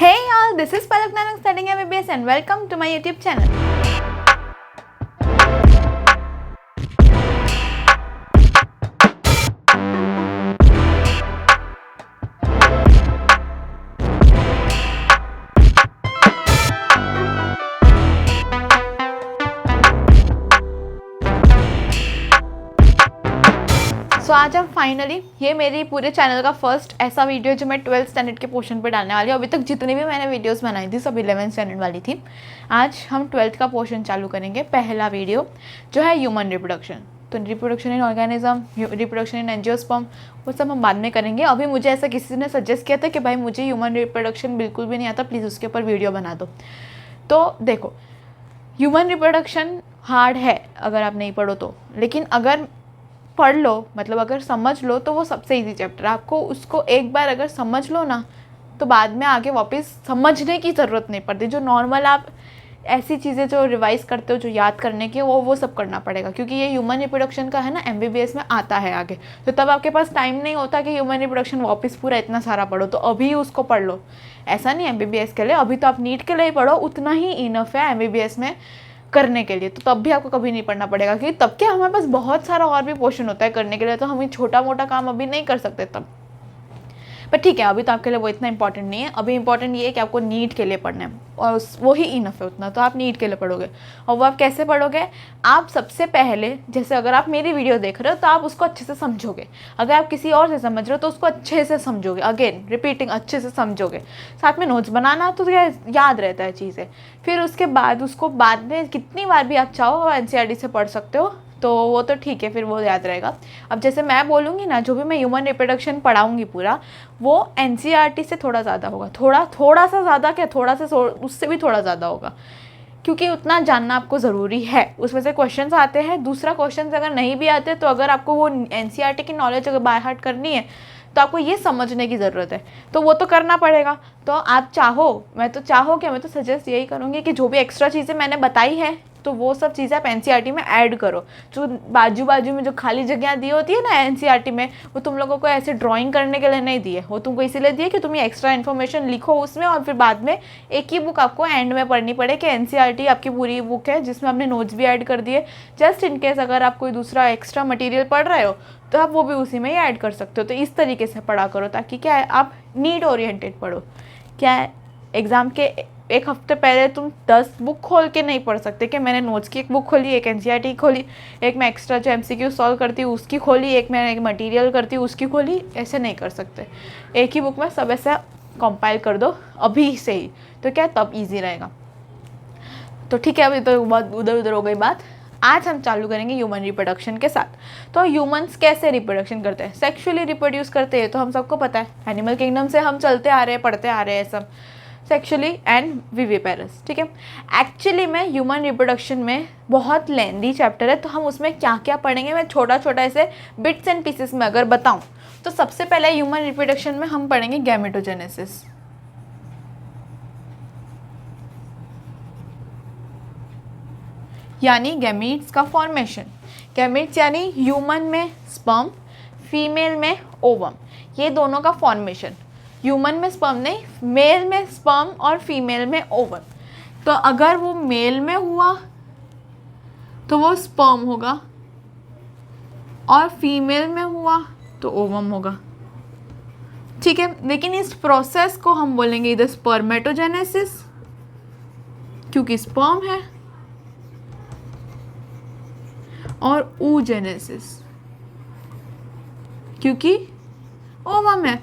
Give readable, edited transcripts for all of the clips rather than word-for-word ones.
Hey all, this is Palak Nanak studying MBBS and welcome to my YouTube channel. सो आज हम finally ये मेरी पूरे चैनल का फर्स्ट ऐसा वीडियो जो मैं 12th स्टैंडर्ड के पोर्शन पे डालने वाली हूँ। अभी तक जितनी भी मैंने वीडियोस बनाई थी सब 11th स्टैंडर्ड वाली थी। आज हम 12th का पोर्शन चालू करेंगे। पहला वीडियो जो है ह्यूमन रिप्रोडक्शन। तो reproduction in organism, reproduction in angiosperm, वो सब हम बाद में करेंगे। अभी मुझे ऐसा किसी ने सजेस्ट किया था कि भाई मुझे ह्यूमन रिप्रोडक्शन बिल्कुल भी नहीं आता, प्लीज़ उसके ऊपर वीडियो बना दो। तो देखो, ह्यूमन रिप्रोडक्शन हार्ड है अगर आप नहीं पढ़ो तो, लेकिन अगर पढ़ लो, मतलब अगर समझ लो तो वो सबसे इजी चैप्टर है। आपको उसको एक बार अगर समझ लो ना तो बाद में आगे वापस समझने की ज़रूरत नहीं पड़ती। जो नॉर्मल आप ऐसी चीज़ें जो रिवाइज़ करते हो, जो याद करने की, वो सब करना पड़ेगा, क्योंकि ये ह्यूमन रिप्रोडक्शन का है ना, MBBS में आता है आगे। तो तब आपके पास टाइम नहीं होता कि ह्यूमन रिप्रोडक्शन वापस पूरा इतना सारा पढ़ो, तो अभी उसको पढ़ लो। ऐसा नहीं MBBS के लिए, अभी तो आप नीट के लिए ही पढ़ो, उतना ही इनफ है MBBS में करने के लिए। तो तब भी आपको कभी नहीं पढ़ना पड़ेगा, क्योंकि तब के हमारे पास बहुत सारा और भी पोर्शन होता है करने के लिए, तो हम छोटा मोटा काम अभी नहीं कर सकते तब। पर ठीक है, अभी तो आपके लिए वो इतना इंपॉर्टेंट नहीं है। अभी इंपॉर्टेंट ये है कि आपको नीट के लिए पढ़ना है, और वो ही इनफ है उतना। तो आप नीट के लिए पढ़ोगे, और वो आप कैसे पढ़ोगे? आप सबसे पहले, जैसे अगर आप मेरी वीडियो देख रहे हो तो आप उसको अच्छे से समझोगे। अगर आप किसी और से समझ रहे हो तो उसको अच्छे से समझोगे, अगेन रिपीटिंग, अच्छे से समझोगे। साथ में नोट्स बनाना तो याद रहता है चीज़ें। फिर उसके बाद उसको बाद में कितनी बार भी आप चाहो NCERT से पढ़ सकते हो, तो वो तो ठीक है, फिर वो याद रहेगा। अब जैसे मैं बोलूँगी ना, जो भी मैं ह्यूमन रिप्रोडक्शन पढ़ाऊँगी पूरा, वो NCERT से थोड़ा ज़्यादा होगा। थोड़ा सा ज़्यादा क्या, थोड़ा सा उससे भी थोड़ा ज़्यादा होगा, क्योंकि उतना जानना आपको ज़रूरी है। उसमें से क्वेश्चंस आते हैं। दूसरा, क्वेश्चंस अगर नहीं भी आते तो अगर आपको वो NCERT की नॉलेज अगर बाय हार्ट करनी है तो आपको ये समझने की ज़रूरत है, तो वो तो करना पड़ेगा। तो आप चाहो, मैं तो सजेस्ट यही करूँगी कि जो भी एक्स्ट्रा चीज़ें मैंने बताई है तो वो सब चीज़ें आप NCERT में ऐड करो। जो बाजू में जो खाली जगह दी होती है ना NCERT में, वो तुम लोगों को ऐसे ड्राइंग करने के लिए नहीं दी है, वो तुमको इसीलिए दी है कि तुम ये एक्स्ट्रा इन्फॉर्मेशन लिखो उसमें, और फिर बाद में एक ही बुक आपको एंड में पढ़नी पड़े कि NCERT आपकी पूरी बुक है जिसमें आपने नोट्स भी ऐड कर दिए। जस्ट इन केस अगर आप कोई दूसरा एक्स्ट्रा मटीरियल पढ़ रहे हो तो आप वो भी उसी में ही ऐड कर सकते हो। तो इस तरीके से पढ़ा करो, ताकि क्या है, आप नीड ओरिएंटेड पढ़ो। क्या है, एग्ज़ाम के एक हफ्ते पहले तुम 10 बुक खोल के नहीं पढ़ सकते कि मैंने नोट्स की एक बुक खोली, एक NCERT खोली, एक मैं एक्स्ट्रा जो MCQ सॉल्व करती हूँ उसकी खोली, एक मैं एक मटेरियल करती हूँ उसकी खोली। ऐसे नहीं कर सकते। एक ही बुक में सब ऐसा कंपाइल कर दो अभी से ही, तो क्या तब ईजी रहेगा। तो ठीक है, अभी तो बहुत उधर उधर हो गई बात। आज हम चालू करेंगे ह्यूमन रिप्रोडक्शन के साथ। तो ह्यूमंस कैसे रिप्रोडक्शन करते हैं, सेक्सुअली रिप्रोड्यूस करते हैं, तो हम सबको पता है। एनिमल किंगडम से हम चलते आ रहे हैं, पढ़ते आ रहे हैं सब, सेक्सुअली एंड विविपेरस। ठीक है, एक्चुअली में ह्यूमन रिप्रोडक्शन में बहुत लेंदी चैप्टर है, तो हम उसमें क्या क्या पढ़ेंगे मैं छोटा छोटा ऐसे बिट्स एंड पीसेस में अगर बताऊं, तो सबसे पहले ह्यूमन रिप्रोडक्शन में हम पढ़ेंगे गैमेटोजेनेसिस। यानी गैमीट्स का फॉर्मेशन। गैमीट्स यानी ह्यूमन में स्पर्म, फीमेल में ओवम, ये दोनों का फॉर्मेशन। ह्यूमन में स्पर्म नहीं, मेल में स्पर्म और फीमेल में ओवम। तो अगर वो मेल में हुआ तो वो स्पर्म होगा, और फीमेल में हुआ तो ओवम होगा। ठीक है, लेकिन इस प्रोसेस को हम बोलेंगे इधर स्पर्मेटोजेनेसिस, क्योंकि स्पर्म है, और oogenesis क्योंकि ओवम है।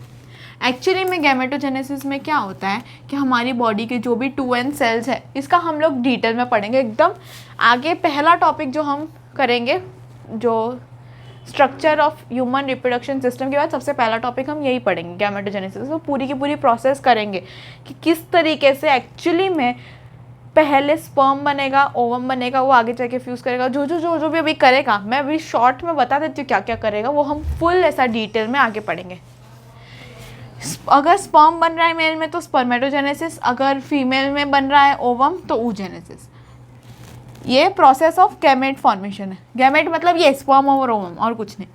एक्चुअली में गैमेटोजेनेसिस में क्या होता है कि हमारी बॉडी के जो भी 2n सेल्स है, इसका हम लोग डिटेल में पढ़ेंगे एकदम आगे। पहला टॉपिक जो हम करेंगे, जो structure of human reproduction system के बाद सबसे पहला टॉपिक हम यही पढ़ेंगे, गैमेटोजेनेसिस। तो पूरी की पूरी प्रोसेस करेंगे कि किस तरीके से एक्चुअली में पहले स्पर्म बनेगा, ओवम बनेगा, वो आगे जाके फ्यूज़ करेगा, जो भी अभी करेगा। मैं अभी शॉर्ट में बता देती हूँ क्या क्या करेगा, वो हम फुल ऐसा डिटेल में आगे पढ़ेंगे। अगर स्पर्म बन रहा है मेल में तो स्पर्मेटोजेनेसिस, अगर फीमेल में बन रहा है ओवम तो oogenesis। ये प्रोसेस ऑफ गैमेट फॉर्मेशन है। गैमेट मतलब ये स्पर्म और ओवम, और कुछ नहीं।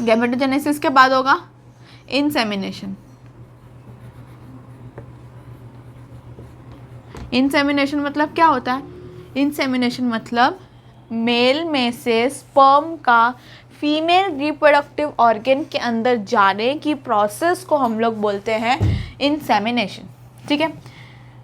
गैमेटोजेनेसिस के बाद होगा इंसेमिनेशन। इंसेमिनेशन मतलब क्या होता है? इंसेमिनेशन मतलब मेल में से स्पर्म का फीमेल रिप्रोडक्टिव ऑर्गन के अंदर जाने की प्रोसेस को हम लोग बोलते हैं इंसेमिनेशन। ठीक है,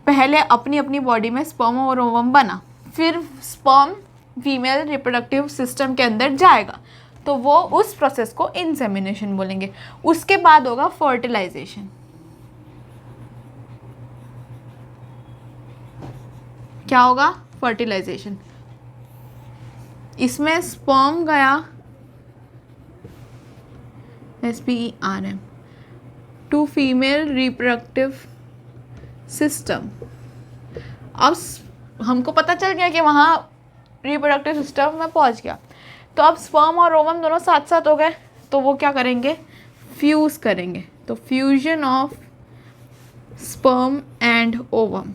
पहले अपनी अपनी बॉडी में स्पर्म और ओवम बना, फिर स्पर्म फीमेल रिप्रोडक्टिव सिस्टम के अंदर जाएगा, तो वो उस प्रोसेस को इंसेमिनेशन बोलेंगे। उसके बाद होगा फर्टिलाइजेशन। क्या होगा? फर्टिलाइजेशन। इसमें स्पर्म गया SPERM to female reproductive system. अब हमको पता चल गया कि वहाँ रिप्रोडक्टिव सिस्टम में पहुँच गया, तो अब स्पर्म और ओवम दोनों साथ साथ हो गए, तो वो क्या करेंगे? फ्यूज़ करेंगे। तो fusion of sperm and ovum.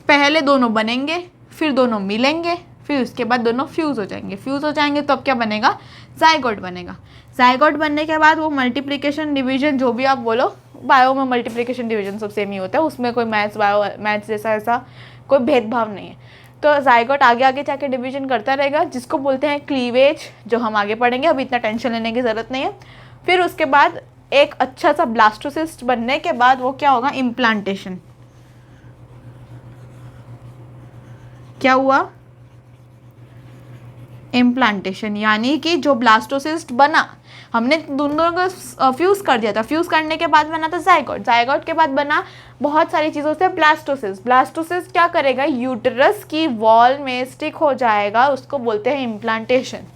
पहले दोनों बनेंगे, फिर दोनों मिलेंगे, फिर उसके बाद दोनों फ्यूज़ हो जाएंगे। फ्यूज़ हो जाएंगे तो अब क्या बनेगा? जाइगोट बनेगा। जाइगोट बनने के बाद वो मल्टीप्लिकेशन डिवीजन, जो भी आप बोलो, बायो में मल्टीप्लिकेशन डिवीजन सब सेम ही होता है, उसमें कोई मैथ्स जैसा ऐसा कोई भेदभाव नहीं है। तो जाइगोट आगे आगे जाके डिवीजन करता रहेगा, जिसको बोलते हैं क्लीवेज, जो हम आगे पढ़ेंगे, अभी इतना टेंशन लेने की ज़रूरत नहीं है। फिर उसके बाद एक अच्छा सा ब्लास्टोसिस्ट बनने के बाद वो क्या होगा? इम्प्लांटेशन। क्या हुआ? इम्प्लांटेशन, यानी कि जो ब्लास्टोसिस्ट बना, हमने दोनों को फ्यूज़ कर दिया था, फ्यूज़ करने के बाद बना था जाइगोट, जाइगोट के बाद बना बहुत सारी चीज़ों से ब्लास्टोसिस्ट। ब्लास्टोसिस्ट क्या करेगा? यूटेरस की वॉल में स्टिक हो जाएगा, उसको बोलते हैं implantation.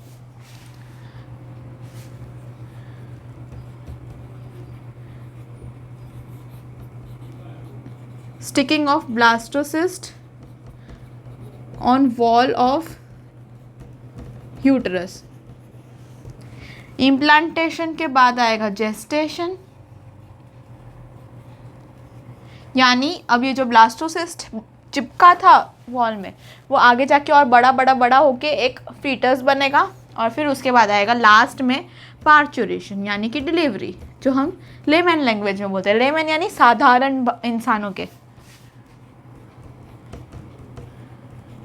Sticking of blastocyst on wall of uterus. Implantation के बाद आएगा जेस्टेशन, यानी अब ये जो ब्लास्टोसिस्ट चिपका था वॉल में, वो आगे जाके और बड़ा बड़ा बड़ा होके एक फीटस बनेगा, और फिर उसके बाद आएगा लास्ट में पार्चुरेशन, यानी कि डिलीवरी, जो हम लेमन लैंग्वेज में बोलते हैं। लेमन यानी साधारण इंसानों के।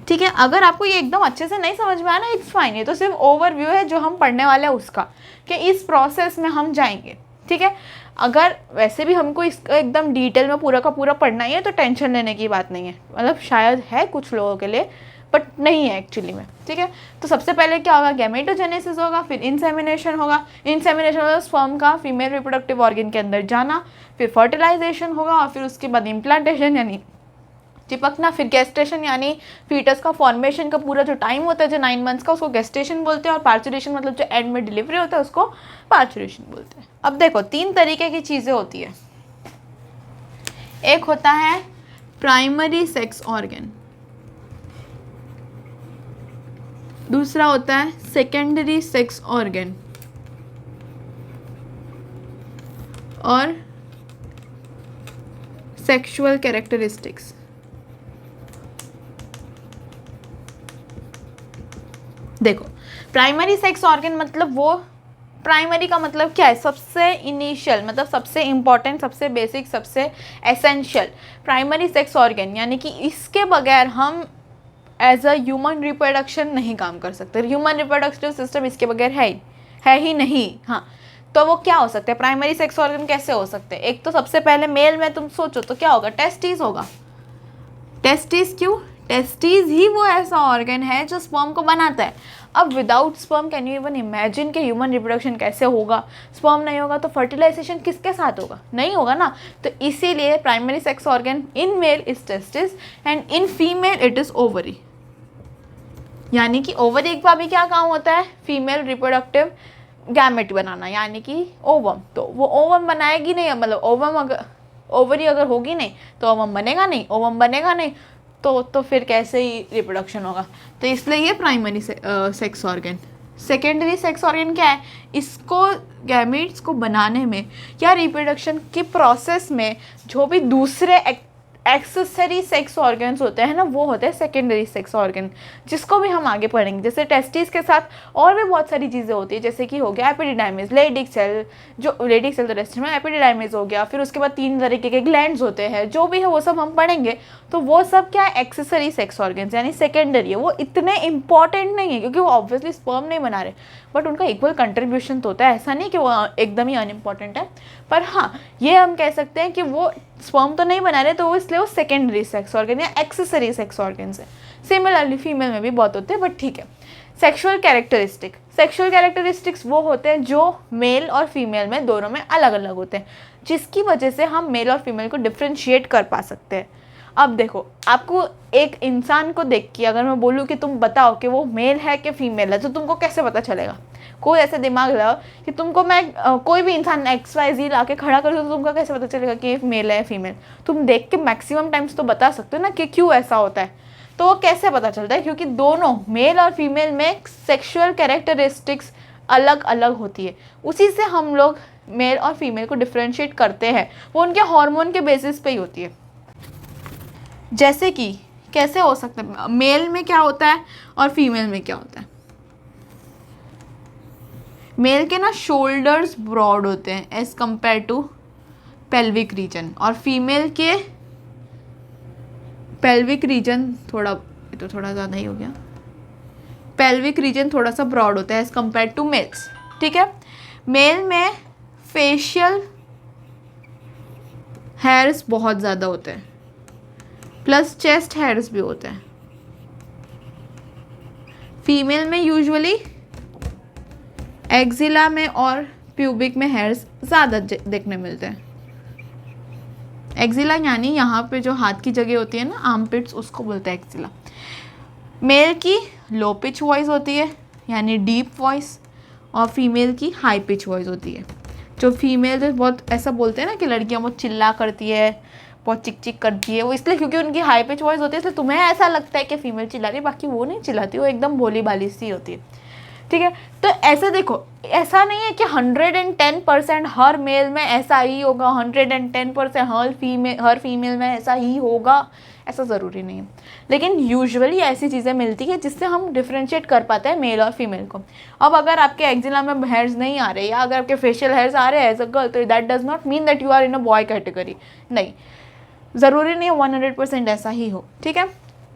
ठीक है, अगर आपको ये एकदम अच्छे से नहीं समझ में आया ना, इट्स फाइन, ये तो सिर्फ ओवरव्यू है जो हम पढ़ने वाले हैं उसका, कि इस प्रोसेस में हम जाएंगे। ठीक है, अगर वैसे भी हमको इसका एकदम डिटेल में पूरा का पूरा पढ़ना ही है तो टेंशन लेने की बात नहीं है, मतलब शायद है कुछ लोगों के लिए, बट नहीं है एक्चुअली में। ठीक है, तो सबसे पहले क्या होगा? गैमेटोजेनेसिस होगा, फिर इंसेमिनेशन होगा। इंसेमिनेशन होगा स्पर्म का फीमेल रिप्रोडक्टिव ऑर्गन के अंदर जाना, फिर फर्टिलाइजेशन होगा, और फिर उसके बाद इम्प्लांटेशन यानी चिपकना, फिर गेस्टेशन यानी फीटस का फॉर्मेशन का पूरा जो टाइम होता है, जो 9 मंथ्स का, उसको गेस्टेशन बोलते हैं, और पार्चुरेशन मतलब जो एंड में डिलीवरी होता है उसको पार्चुरेशन बोलते हैं। अब देखो, 3 तरीके की चीज़ें होती है। एक होता है प्राइमरी सेक्स ऑर्गन, दूसरा होता है सेकेंडरी सेक्स ऑर्गन, और सेक्सुअल कैरेक्टरिस्टिक्स। देखो, प्राइमरी सेक्स ऑर्गन मतलब वो, प्राइमरी का मतलब क्या है? सबसे इनिशियल, मतलब सबसे इम्पॉर्टेंट, सबसे बेसिक, सबसे एसेंशियल प्राइमरी सेक्स ऑर्गन, यानी कि इसके बगैर हम एज अ ह्यूमन रिप्रोडक्शन नहीं काम कर सकते। ह्यूमन रिप्रोडक्टिव सिस्टम इसके बगैर है ही नहीं। हाँ, तो वो क्या हो सकते हैं? प्राइमरी सेक्स ऑर्गन कैसे हो सकते हैं? एक तो सबसे पहले मेल में तुम सोचो तो क्या होगा? टेस्टिस होगा। टेस्टिस क्यों? टेस्टिस ही वो ऐसा ऑर्गन है जो स्पर्म को बनाता है। अब without sperm can you even imagine कि ह्यूमन रिप्रोडक्शन कैसे होगा? स्पर्म नहीं होगा तो फर्टिलाइजेशन किसके साथ होगा? नहीं होगा ना। तो इसीलिए primary sex organ in male is testis and in female it is ovary. यानी कि ओवरी का भी क्या काम होता है? फीमेल रिप्रोडक्टिव गैमेट बनाना, यानी कि ओवम। तो वो ओवम बनाएगी नहीं, मतलब ओवम अगर ओवरी अगर होगी नहीं तो ओवम बनेगा नहीं, ओवम बनेगा नहीं तो फिर कैसे ही रिप्रोडक्शन होगा? तो इसलिए ये primary sex organ. Secondary sex organ क्या है? इसको गैमेट्स को बनाने में या रिप्रोडक्शन की प्रोसेस में जो भी दूसरे एक्सेसरी सेक्स ऑर्गन्स होते हैं ना, वो होते हैं सेकेंडरी सेक्स ऑर्गन, जिसको भी हम आगे पढ़ेंगे। जैसे टेस्टिस के साथ और भी बहुत सारी चीज़ें होती है, जैसे कि हो गया एपिडिडाइमिस, लेडिक सेल, जो लेडिक सेल तो रेस्ट में, एपिडिडाइमिस हो गया, फिर उसके बाद 3 तरीके के ग्लैंड्स होते हैं, जो भी है वो सब हम पढ़ेंगे। तो वो सब क्या है, एक्सेसरी सेक्स ऑर्गन्स यानी सेकेंडरी है। वो इतने इंपॉर्टेंट नहीं है क्योंकि वो ऑब्वियसली स्पर्म नहीं बना रहे, बट उनका इक्वल कंट्रीब्यूशन तो होता है, ऐसा नहीं कि वो एकदम ही अनइम्पॉर्टेंट है। पर हाँ, ये हम कह सकते हैं कि वो स्पर्म तो नहीं बना रहे, तो वो इसलिए वो सेकेंडरी सेक्स ऑर्गन या एक्सेसरी सेक्स ऑर्गन्स है। सिमिलरली फीमेल में भी बहुत होते हैं, बट ठीक है। सेक्सुअल कैरेक्टरिस्टिक्स वो होते हैं जो मेल और फीमेल में दोनों में अलग अलग होते हैं, जिसकी वजह से हम मेल और फीमेल को डिफ्रेंशिएट कर पा सकते हैं। अब देखो, आपको एक इंसान को देख के अगर मैं बोलूँ कि तुम बताओ कि वो मेल है कि फीमेल है, तो तुमको कैसे पता चलेगा? कोई ऐसे दिमाग लगाओ कि तुमको मैं कोई भी इंसान XYZ ला के खड़ा कर दूँ, तो तुमको कैसे पता चलेगा कि ये मेल है फीमेल? तुम देख के मैक्सिमम टाइम्स तो बता सकते हो ना कि क्यों ऐसा होता है। तो वो कैसे पता चलता है? क्योंकि दोनों मेल और फीमेल में सेक्सुअल कैरेक्टरिस्टिक्स अलग अलग होती है। उसी से हम लोग मेल और फीमेल को डिफ्रेंशिएट करते हैं, वो उनके हार्मोन के बेसिस पे ही होती है। जैसे कि कैसे हो सकता है, मेल में क्या होता है और फीमेल में क्या होता है? मेल के ना शोल्डर्स ब्रॉड होते हैं as compared to pelvic region, और फीमेल के पेल्विक रीजन थोड़ा ज़्यादा ही हो गया, पेल्विक रीजन थोड़ा सा ब्रॉड होता है एज कंपेयर टू मेल्स। ठीक है, मेल में फेशियल हेयर्स बहुत ज़्यादा होते हैं, प्लस चेस्ट हेयर्स भी होते हैं। फीमेल में यूजुअली एक्जिला में और प्यूबिक में हेयर्स ज़्यादा देखने मिलते हैं। एक्जिला यानी यहाँ पे जो हाथ की जगह होती है ना, आर्मपिट्स, उसको बोलते हैं एक्जिला। मेल की लो पिच वॉइस होती है यानी डीप वॉइस, और फीमेल की हाई पिच वॉइस होती है। जो फीमेल जो बहुत ऐसा बोलते हैं ना कि लड़कियाँ बहुत चिल्ला करती है, बहुत चिक चिक करती है, वो इसलिए क्योंकि उनकी हाई पिच वॉइस होती है, इसलिए तुम्हें ऐसा लगता है कि फीमेल चिल्ला रही है, बाकी वो नहीं चिल्लाती, वो एकदम भोली भाली सी होती है। ठीक है, तो ऐसे देखो, ऐसा नहीं है कि 110% हर मेल में ऐसा ही होगा, 110% हर फीमेल में ऐसा ही होगा, ऐसा ज़रूरी नहीं है। लेकिन यूजुअली ऐसी चीज़ें मिलती है जिससे हम डिफ्रेंशिएट कर पाते हैं मेल और फीमेल को। अब अगर आपके एक्जिला में हेयर्स नहीं आ रहे या अगर आपके फेशियल हेयर्स आ रहे हैं एज अ गर्ल, तो that does not mean that you are in a boy category. नहीं, ज़रूरी नहीं है 100% ऐसा ही हो। ठीक है,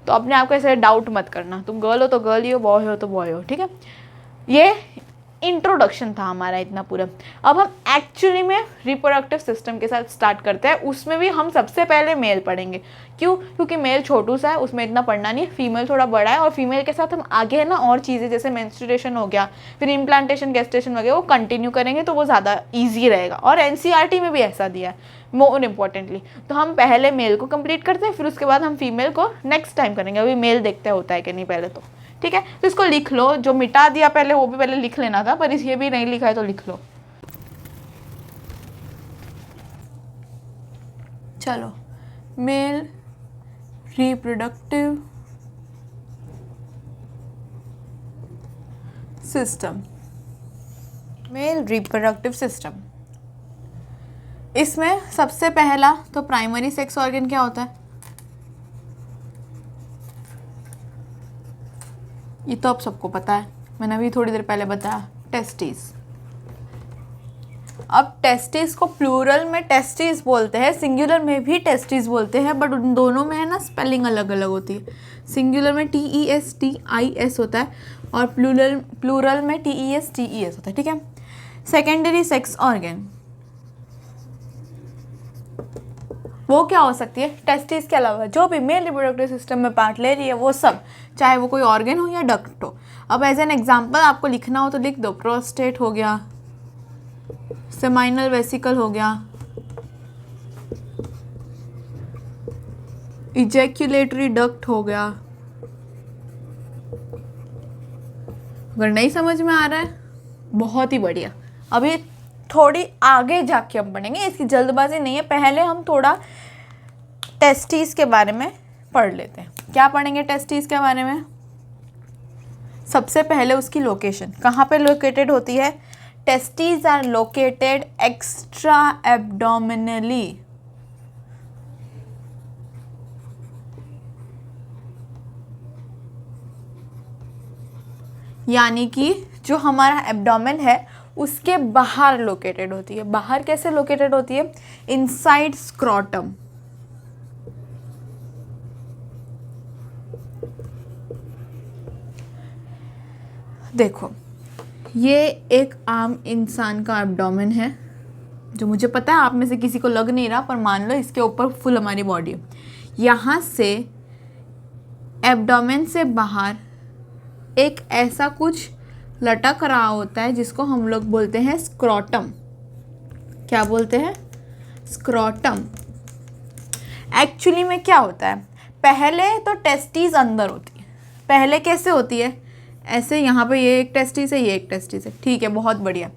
तो अपने आप को ऐसे डाउट मत करना, तुम गर्ल हो तो गर्ल ही हो, बॉय हो तो बॉय हो। ठीक है, ये इंट्रोडक्शन था हमारा इतना पूरा। अब हम एक्चुअली में रिप्रोडक्टिव सिस्टम के साथ स्टार्ट करते हैं। उसमें भी हम सबसे पहले मेल पढ़ेंगे। क्यों? क्योंकि मेल छोटू सा है, उसमें इतना पढ़ना नहीं है। फीमेल थोड़ा बड़ा है, और फीमेल के साथ हम आगे है ना और चीज़ें जैसे मेंस्ट्रुएशन हो गया, फिर इम्प्लांटेशन, गेस्टेशन वगैरह वो कंटिन्यू करेंगे, तो वो ज़्यादा ईजी रहेगा। और NCERT में भी ऐसा दिया है मोर इम्पॉर्टेंटली। तो हम पहले मेल को कंप्लीट करते हैं, फिर उसके बाद हम फीमेल को नेक्स्ट टाइम करेंगे। अभी मेल देखते होता है कि नहीं पहले तो। ठीक है, तो इसको लिख लो, जो मिटा दिया पहले वो भी पहले लिख लेना था, पर ये भी नहीं लिखा है तो लिख लो। चलो, male reproductive system, male reproductive system, इसमें सबसे पहला तो प्राइमरी सेक्स ऑर्गन क्या होता है? ये तो अब सबको पता है, मैंने अभी थोड़ी देर पहले बताया, टेस्टिस। अब टेस्टिस को प्लूरल में टेस्टिस बोलते हैं, सिंगुलर में भी टेस्टिस बोलते हैं, बट उन दोनों में है ना स्पेलिंग अलग अलग होती है। सिंगुलर में TESTIS होता है और प्लूरल में TESTES होता है। ठीक है, सेकेंडरी सेक्स ऑर्गन वो क्या हो सकती है? टेस्टिस के अलावा जो भी मेल रिप्रोडक्टिव सिस्टम में पार्ट ले रही है वो सब, चाहे वो कोई ऑर्गन हो या डक्ट हो। अब एज एन एग्जांपल आपको लिखना हो तो लिख दो, प्रोस्टेट हो गया, सेमाइनल वेसिकल हो गया, इजैक्यूलेटरी डक्ट हो गया। अगर नहीं समझ में आ रहा है, बहुत ही बढ़िया, अभी थोड़ी आगे जाके हम पढ़ेंगे, इसकी जल्दबाजी नहीं है। पहले हम थोड़ा टेस्टिस के बारे में पढ़ लेते हैं। क्या पढ़ेंगे टेस्टिस के बारे में? सबसे पहले उसकी लोकेशन कहाँ पे लोकेटेड होती है? टेस्टिस आर लोकेटेड एक्स्ट्रा एब्डोमिनली, यानी कि जो हमारा एब्डोमेन है उसके बाहर लोकेटेड होती है। बाहर कैसे लोकेटेड होती है? Inside scrotum. देखो, ये एक आम इंसान का एब्डोमेन है, जो मुझे पता है आप में से किसी को लग नहीं रहा, पर मान लो इसके ऊपर फुल हमारी बॉडी है। यहाँ से एब्डोमेन से बाहर एक ऐसा कुछ लटक रहा होता है जिसको हम लोग बोलते हैं स्क्रोटम। क्या बोलते हैं? स्क्रोटम। एक्चुअली में क्या होता है, पहले तो टेस्टिस अंदर होती है। पहले कैसे होती है? ऐसे यहाँ पे ये एक टेस्टिस है, ये एक टेस्टिस है, ठीक है, बहुत बढ़िया।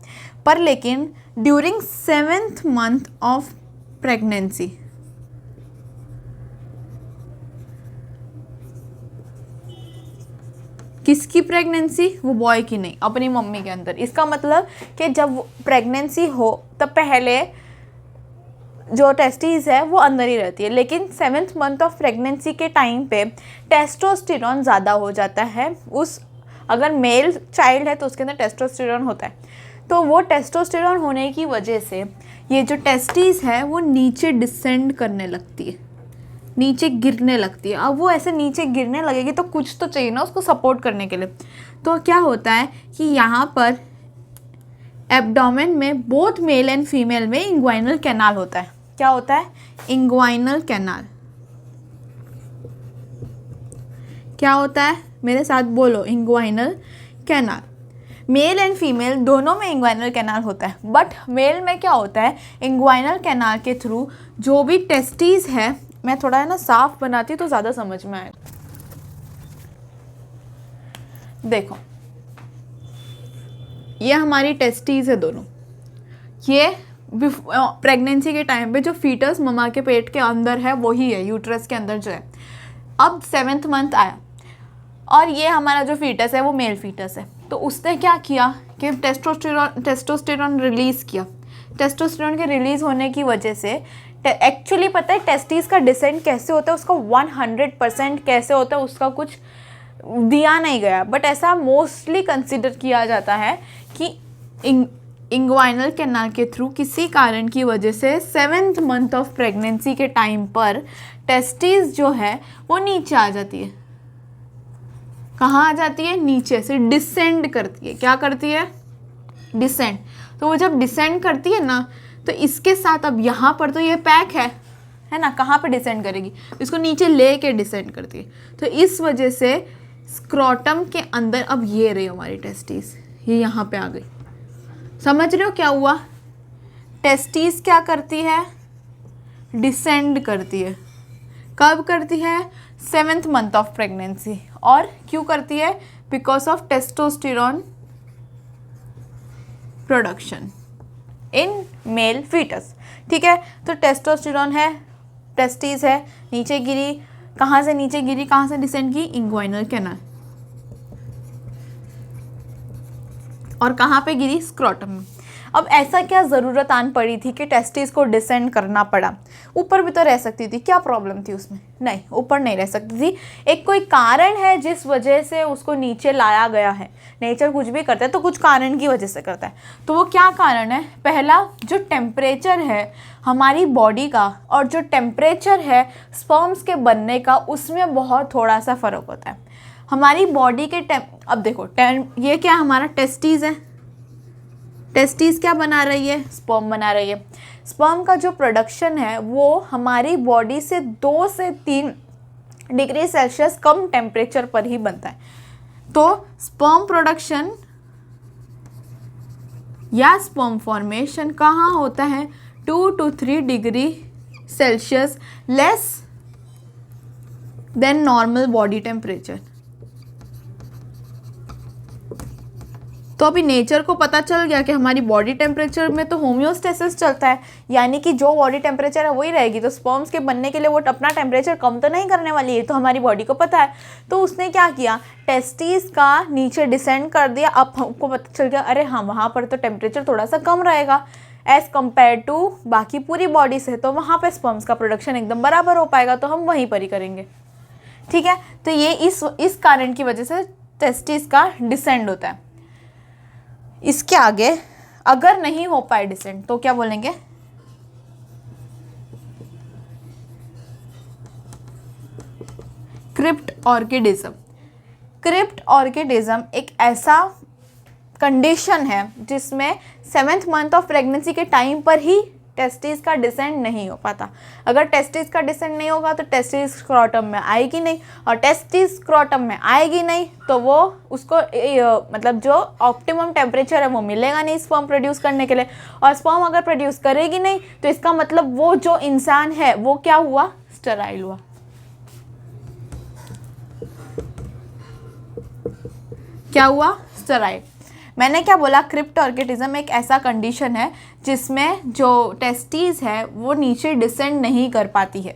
पर लेकिन during 7th month of pregnancy, किसकी प्रेगनेंसी? वो बॉय की नहीं, अपनी मम्मी के अंदर। इसका मतलब कि जब प्रेगनेंसी हो तब पहले जो टेस्टिस है वो अंदर ही रहती है, लेकिन 7th मंथ ऑफ प्रेगनेंसी के टाइम पे टेस्टोस्टेरोन ज़्यादा हो जाता है। उस अगर मेल चाइल्ड है तो उसके अंदर टेस्टोस्टेरोन होता है, तो वो टेस्टोस्टेरोन होने की वजह से ये जो टेस्टिस है वो नीचे डिसेंड करने लगती है, नीचे गिरने लगती है। अब वो ऐसे नीचे गिरने लगेगी तो कुछ तो चाहिए ना उसको सपोर्ट करने के लिए। तो क्या होता है कि यहाँ पर एब्डोमेन में बोथ मेल एंड फीमेल में इंग्वाइनल कैनाल होता है। क्या होता है? Inguinal canal. क्या होता है? मेरे साथ बोलो, inguinal canal. Mail and female दोनों में इंग्वाइनल कैनाल होता है, बट मेल में क्या होता है, इंग्वाइनल कैनाल के थ्रू जो भी टेस्टिस है, मैं थोड़ा है ना साफ बनाती तो ज़्यादा समझ में आएगा। देखो, ये हमारी टेस्टिस है दोनों। ये प्रेगनेंसी के टाइम पे जो फीटस ममा के पेट के अंदर है वही है, यूट्रस के अंदर जो है। अब 7th मंथ आया और ये हमारा जो फीटस है वो मेल फीटस है, तो उसने क्या किया कि टेस्टोस्टेरोन रिलीज़ किया। टेस्टोस्टेरोन के रिलीज़ होने की वजह से एक्चुअली पता है टेस्टिस का डिसेंट कैसे होता है, उसका 100% कैसे होता है उसका कुछ दिया नहीं गया, बट ऐसा मोस्टली कंसिडर किया जाता है कि इंग्वाइनल कैनाल के थ्रू किसी कारण की वजह से 7th मंथ ऑफ प्रेगनेंसी के टाइम पर टेस्टिस जो है वो नीचे आ जाती है। कहाँ आ जाती है? नीचे से डिसेंड करती है। क्या करती है? डिसेंड। तो वो जब डिसेंड करती है ना, तो इसके साथ अब यहाँ पर तो ये पैक है ना, कहाँ पे डिसेंड करेगी? इसको नीचे ले के डिसेंड करती है। तो इस वजह से स्क्रोटम के अंदर अब ये रही हमारी टेस्टिस, ये यहाँ पे आ गई। समझ रहे हो क्या हुआ? टेस्टिस क्या करती है? डिसेंड करती है। कब करती है? 7th month of pregnancy. और क्यों करती है? Because of testosterone production in male foetus. ठीक है, तो टेस्टोस्टेरोन है, टेस्टिस है, नीचे गिरी। कहाँ से नीचे गिरी, कहाँ से डिसेंड की? Inguinal canal. और कहाँ पे गिरी? स्क्रोटम में। अब ऐसा क्या ज़रूरत आन पड़ी थी कि टेस्टिस को डिसेंड करना पड़ा? ऊपर भी तो रह सकती थी, क्या प्रॉब्लम थी उसमें? नहीं, ऊपर नहीं रह सकती थी। एक कोई कारण है जिस वजह से उसको नीचे लाया गया है। नेचर कुछ भी करता है तो कुछ कारण की वजह से करता है। तो वो क्या कारण है? पहला, जो टेम्परेचर है हमारी बॉडी का और जो टेम्परेचर है स्पर्म्स के बनने का, उसमें बहुत थोड़ा सा फ़र्क होता है। हमारी बॉडी के अब देखो, ये क्या हमारा टेस्टिस है। टेस्टिस क्या बना रही है? स्पर्म बना रही है। स्पर्म का जो प्रोडक्शन है वो हमारी बॉडी से 2 से 3 डिग्री सेल्सियस कम टेम्परेचर पर ही बनता है। तो स्पर्म प्रोडक्शन या स्पर्म फॉर्मेशन कहाँ होता है? 2 to 3 degree Celsius less than normal body temperature. तो अभी नेचर को पता चल गया कि हमारी बॉडी टेम्परेचर में तो होम्योस्टेसिस चलता है, यानी कि जो बॉडी टेम्परेचर है वही रहेगी। तो स्पर्म्स के बनने के लिए वो अपना टेम्परेचर कम तो नहीं करने वाली है, तो हमारी बॉडी को पता है। तो उसने क्या किया, टेस्टिस का नीचे डिसेंड कर दिया। अब हमको पता चल गया, अरे हाँ वहाँ पर तो टेम्परेचर थोड़ा सा कम रहेगा एज़ कम्पेयर टू बाकी पूरी बॉडी से, तो वहाँ पर स्पर्म्स का प्रोडक्शन एकदम बराबर हो पाएगा, तो हम वहीं पर ही करेंगे। ठीक है, तो ये इस कारण की वजह से टेस्टिस का डिसेंड होता है। इसके आगे अगर नहीं हो पाए डिसेंड तो क्या बोलेंगे, क्रिप्ट ऑर्किडिज्म। क्रिप्ट ऑर्किडिज्म एक ऐसा कंडीशन है जिसमें 7th मंथ ऑफ प्रेगनेंसी के टाइम पर ही टेस्टिस का डिसेंड नहीं हो पाता। अगर टेस्टिस का डिसेंड नहीं होगा तो टेस्टिस स्क्रोटम में आएगी नहीं, और टेस्टिस स्क्रोटम में आएगी नहीं तो वो उसको मतलब जो ऑप्टिमम टेम्परेचर है वो मिलेगा नहीं स्पर्म प्रोड्यूस करने के लिए, और स्पर्म अगर प्रोड्यूस करेगी नहीं तो इसका मतलब वो जो इंसान है वो क्या हुआ, स्टेराइल हुआ। क्या हुआ, स्टेराइल। मैंने क्या बोला, क्रिप्ट ऑर्किडिज्म एक ऐसा कंडीशन है जिसमें जो टेस्टिस है वो नीचे डिसेंड नहीं कर पाती है